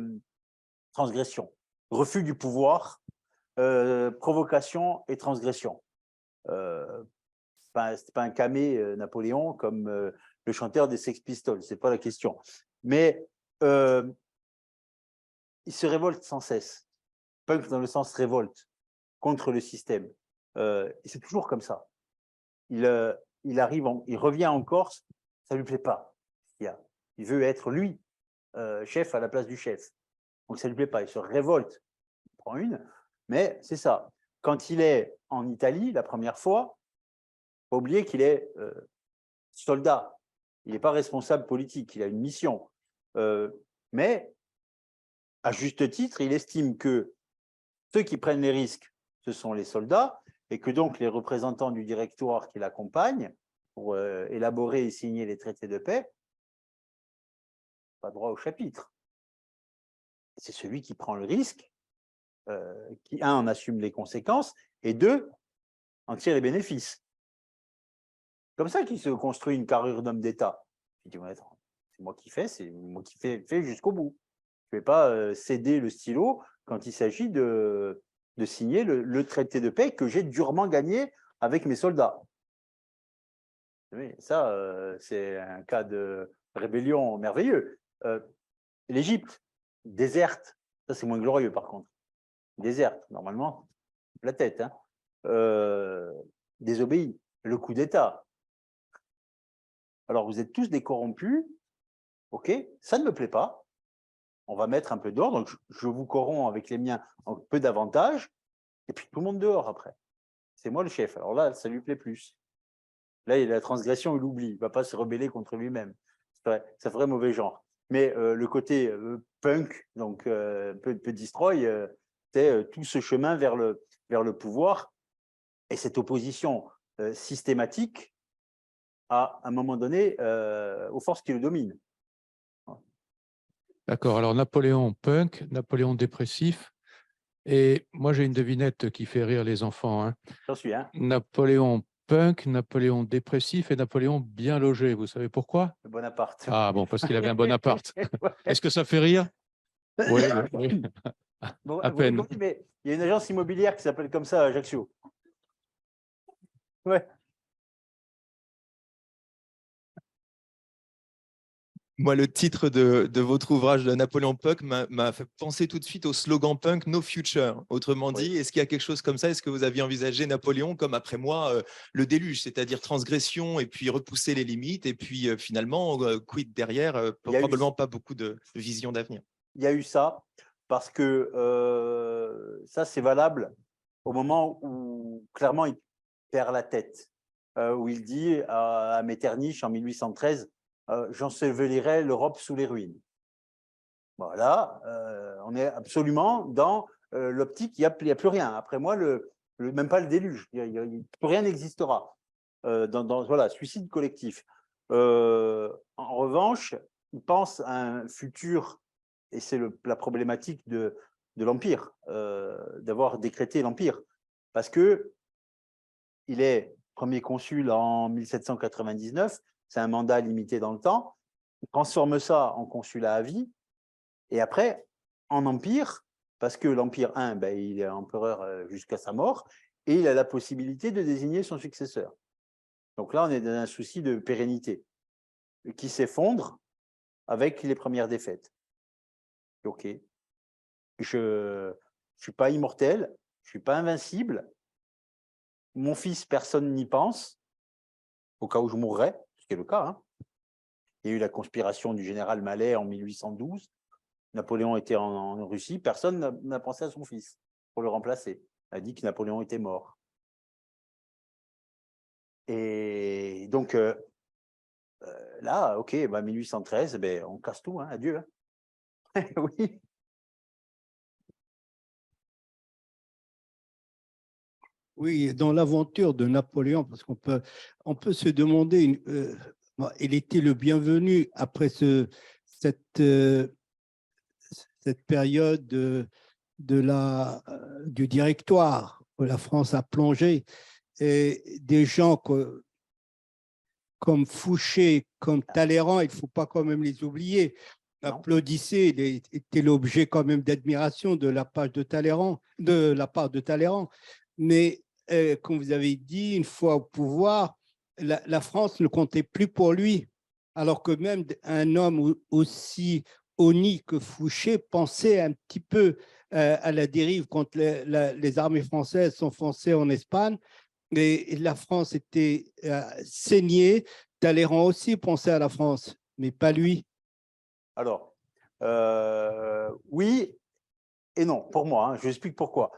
transgression, refus du pouvoir, provocation et transgression. C'est pas un camé Napoléon comme le chanteur des Sex Pistols, c'est pas la question. Mais il se révolte sans cesse. Punk dans le sens révolte contre le système. Et c'est toujours comme ça. Il revient en Corse, ça lui plaît pas. Il veut être lui, chef à la place du chef. Donc ça lui plaît pas. Il se révolte. Il prend une, mais c'est ça. Quand il est en Italie la première fois, pas oublier qu'il est soldat. Il n'est pas responsable politique, il a une mission. Mais, à juste titre, il estime que ceux qui prennent les risques, ce sont les soldats, et que donc les représentants du directoire qui l'accompagnent pour élaborer et signer les traités de paix, pas droit au chapitre. C'est celui qui prend le risque, qui, un, en assume les conséquences, et deux, en tire les bénéfices. Comme ça qu'il se construit une carrure d'homme d'État. C'est moi qui fais, c'est moi qui fais jusqu'au bout. Je ne vais pas céder le stylo quand il s'agit de signer le traité de paix que j'ai durement gagné avec mes soldats. Ça, c'est un cas de rébellion merveilleux. L'Égypte, déserte, ça c'est moins glorieux par contre. Déserte, normalement, la tête. Hein. Désobéit, le coup d'État. Alors vous êtes tous des corrompus, ok, ça ne me plaît pas. On va mettre un peu d'ordre, donc je vous corromps avec les miens en peu d'avantages, et puis tout le monde dehors après. C'est moi le chef. Alors là, ça lui plaît plus. Là, il a la transgression, il oublie, il ne va pas se rebeller contre lui-même. Ça ferait mauvais genre. Mais le côté punk, donc peu destroy, c'est tout ce chemin vers le pouvoir et cette opposition systématique à un moment donné aux forces qui le dominent.
D'accord, alors Napoléon punk, Napoléon dépressif, et moi j'ai une devinette qui fait rire les enfants. Hein.
J'en suis un.
Napoléon punk, Napoléon dépressif et Napoléon bien logé. Vous savez pourquoi?
Bonaparte.
Ah bon, parce qu'il avait un bon appart. Est-ce que ça fait rire? Oui, oui.
Bon,
À peine.
mais il y a une agence immobilière qui s'appelle comme ça à Ajaccio. Ouais.
Moi, le titre de votre ouvrage de Napoléon Punk m'a fait penser tout de suite au slogan punk No Future. Autrement
Oui.
dit, est-ce qu'il y a quelque chose comme ça? Est-ce que vous aviez envisagé Napoléon comme, après moi, le déluge, c'est-à-dire transgression et puis repousser les limites et puis finalement, quid derrière,
Il y a eu,
probablement pas beaucoup de vision d'avenir.
il y a eu ça, parce que ça, c'est valable au moment où, clairement, il perd la tête, où il dit à Metternich en 1813 j'ensevelirai l'Europe sous les ruines. Voilà, on est absolument dans l'optique, il n'y a plus rien. Après moi, même pas le déluge, plus rien n'existera. Voilà, suicide collectif. En revanche, il pense à un futur, et c'est la problématique de l'Empire, d'avoir décrété l'Empire, parce que il est premier consul en 1799, c'est un mandat limité dans le temps, il transforme ça en consulat à vie, et après, en empire, parce que l'Empire 1, ben, il est empereur jusqu'à sa mort, et il a la possibilité de désigner son successeur. Donc là, on est dans un souci de pérennité qui s'effondre avec les premières défaites. OK, je ne suis pas immortel, je ne suis pas invincible, mon fils, personne n'y pense, au cas où je mourrais, ce qui est le cas. Hein. Il y a eu la conspiration du général Mallet en 1812, Napoléon était en Russie, personne n'a pensé à son fils pour le remplacer. On a dit que Napoléon était mort. Et donc, là, OK, bah 1813, ben, on casse tout, hein, adieu. Hein. Oui.
Oui, dans l'aventure de Napoléon, parce on peut se demander, il était le bienvenu après cette période du Directoire où la France a plongé. Et des gens comme Fouché, comme Talleyrand, il ne faut pas quand même les oublier, applaudissaient, étaient l'objet quand même d'admiration de la part de Talleyrand. Mais comme vous avez dit, une fois au pouvoir, la France ne comptait plus pour lui, alors que même un homme aussi honni que Fouché pensait un petit peu à la dérive quand les armées françaises s'enfonçaient en Espagne. Et la France était saignée. Talleyrand aussi pensait à la France, mais pas lui.
Alors, oui et non, pour moi. Hein, je vous explique pourquoi.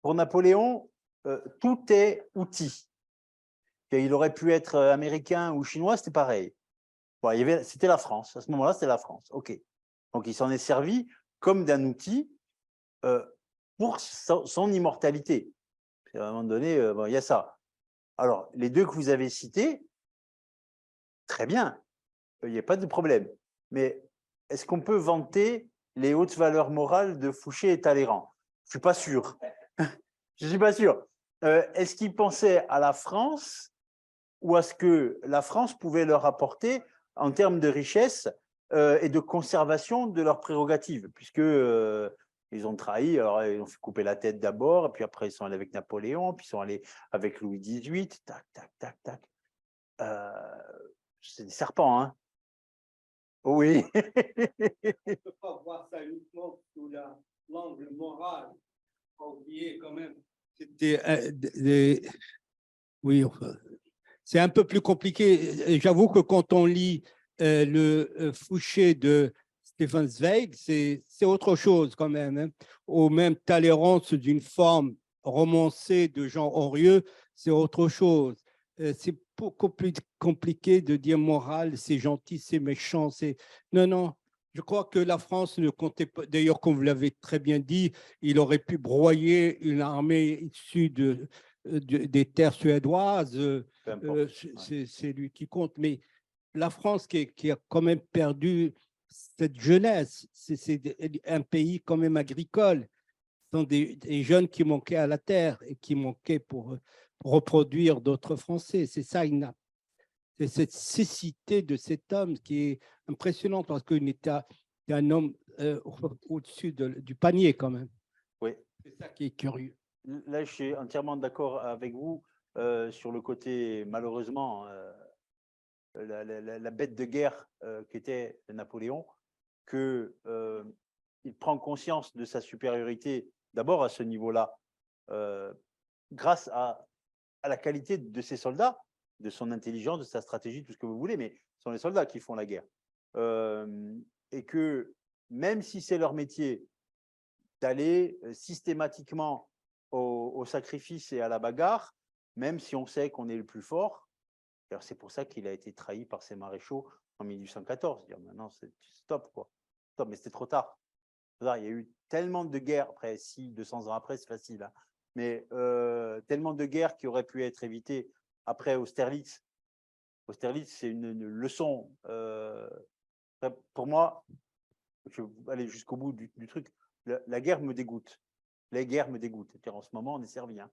Pour Napoléon, tout est outil. Il aurait pu être américain ou chinois, c'était pareil. Bon, c'était la France. À ce moment-là, c'était la France. OK. Donc, il s'en est servi comme d'un outil pour son immortalité. À un moment donné, bon, il y a ça. Alors, les deux que vous avez cités, très bien, il n'y a pas de problème. Mais est-ce qu'on peut vanter les hautes valeurs morales de Fouché et Talleyrand? Je ne suis pas sûr. Je ne suis pas sûr. Est-ce qu'ils pensaient à la France ou à ce que la France pouvait leur apporter en termes de richesse et de conservation de leurs prérogatives, puisque ils ont trahi, alors ils ont fait couper la tête d'abord, et puis après ils sont allés avec Napoléon, puis ils sont allés avec Louis XVIII, tac, tac, tac, tac. C'est des serpents, hein. Oui.
On ne peut pas voir ça uniquement sous l'angle moral. Pas oublier quand même. Oui, enfin, c'est un peu plus compliqué. J'avoue que quand on lit le Fouché de Stefan Zweig, c'est autre chose quand même. Hein. Ou même Talleyrand d'une forme romancée de Jean Aurieux, c'est autre chose. C'est beaucoup plus compliqué de dire moral, c'est gentil, c'est méchant. Non, non. Je crois que la France ne comptait pas. D'ailleurs, comme vous l'avez très bien dit, il aurait pu broyer une armée issue des terres suédoises. C'est lui qui compte. Mais la France qui a quand même perdu cette jeunesse, c'est un pays quand même agricole. Ce sont des jeunes qui manquaient à la terre et qui manquaient pour reproduire d'autres Français. C'est ça, c'est cette cécité de cet homme qui est impressionnante parce qu'il était un homme au-dessus du panier quand même.
Oui.
C'est ça qui est curieux.
Là, je suis entièrement d'accord avec vous sur le côté, malheureusement, la bête de guerre qu'était Napoléon, qu'il prend conscience de sa supériorité d'abord à ce niveau-là, grâce à la qualité de ses soldats, de son intelligence, de sa stratégie, tout ce que vous voulez, mais ce sont les soldats qui font la guerre. Et que même si c'est leur métier d'aller systématiquement au sacrifice et à la bagarre, même si on sait qu'on est le plus fort, c'est pour ça qu'il a été trahi par ses maréchaux en 1814. Dire maintenant, c'est stop, quoi. Stop, mais c'était trop tard. Il y a eu tellement de guerres, après, 200 ans après, c'est facile, hein, mais tellement de guerres qui auraient pu être évitées après Austerlitz. Austerlitz, c'est une leçon. Pour moi, je vais aller jusqu'au bout du truc. La guerre me dégoûte. Les guerres me dégoûtent. En ce moment, on est servi. Hein.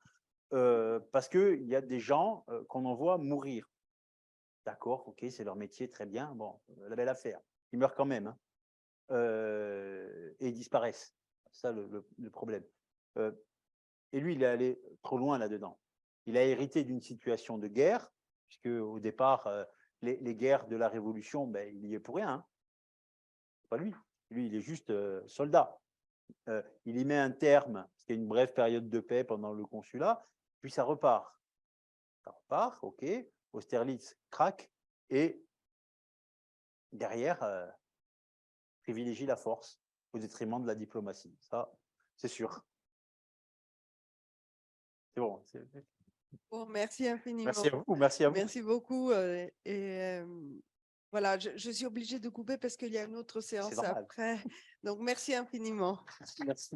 Parce qu'il y a des gens qu'on envoie mourir. D'accord, ok, c'est leur métier, très bien. Bon, la belle affaire. Ils meurent quand même. Hein. Et ils disparaissent. C'est ça le problème. Et lui, il est allé trop loin là-dedans. Il a hérité d'une situation de guerre, puisque au départ, les guerres de la Révolution, ben, il y est pour rien. Hein. C'est pas lui. Lui, il est juste soldat. Il y met un terme, c'était une brève période de paix pendant le consulat, puis ça repart. Ça repart, ok. Austerlitz craque et derrière, privilégie la force au détriment de la diplomatie. Ça, c'est sûr. C'est bon.
Bon, merci infiniment.
Merci à vous. Merci à vous.
Merci beaucoup. Voilà, je suis obligée de couper parce qu'il y a une autre séance
normal.
après. Donc, merci infiniment.
Merci.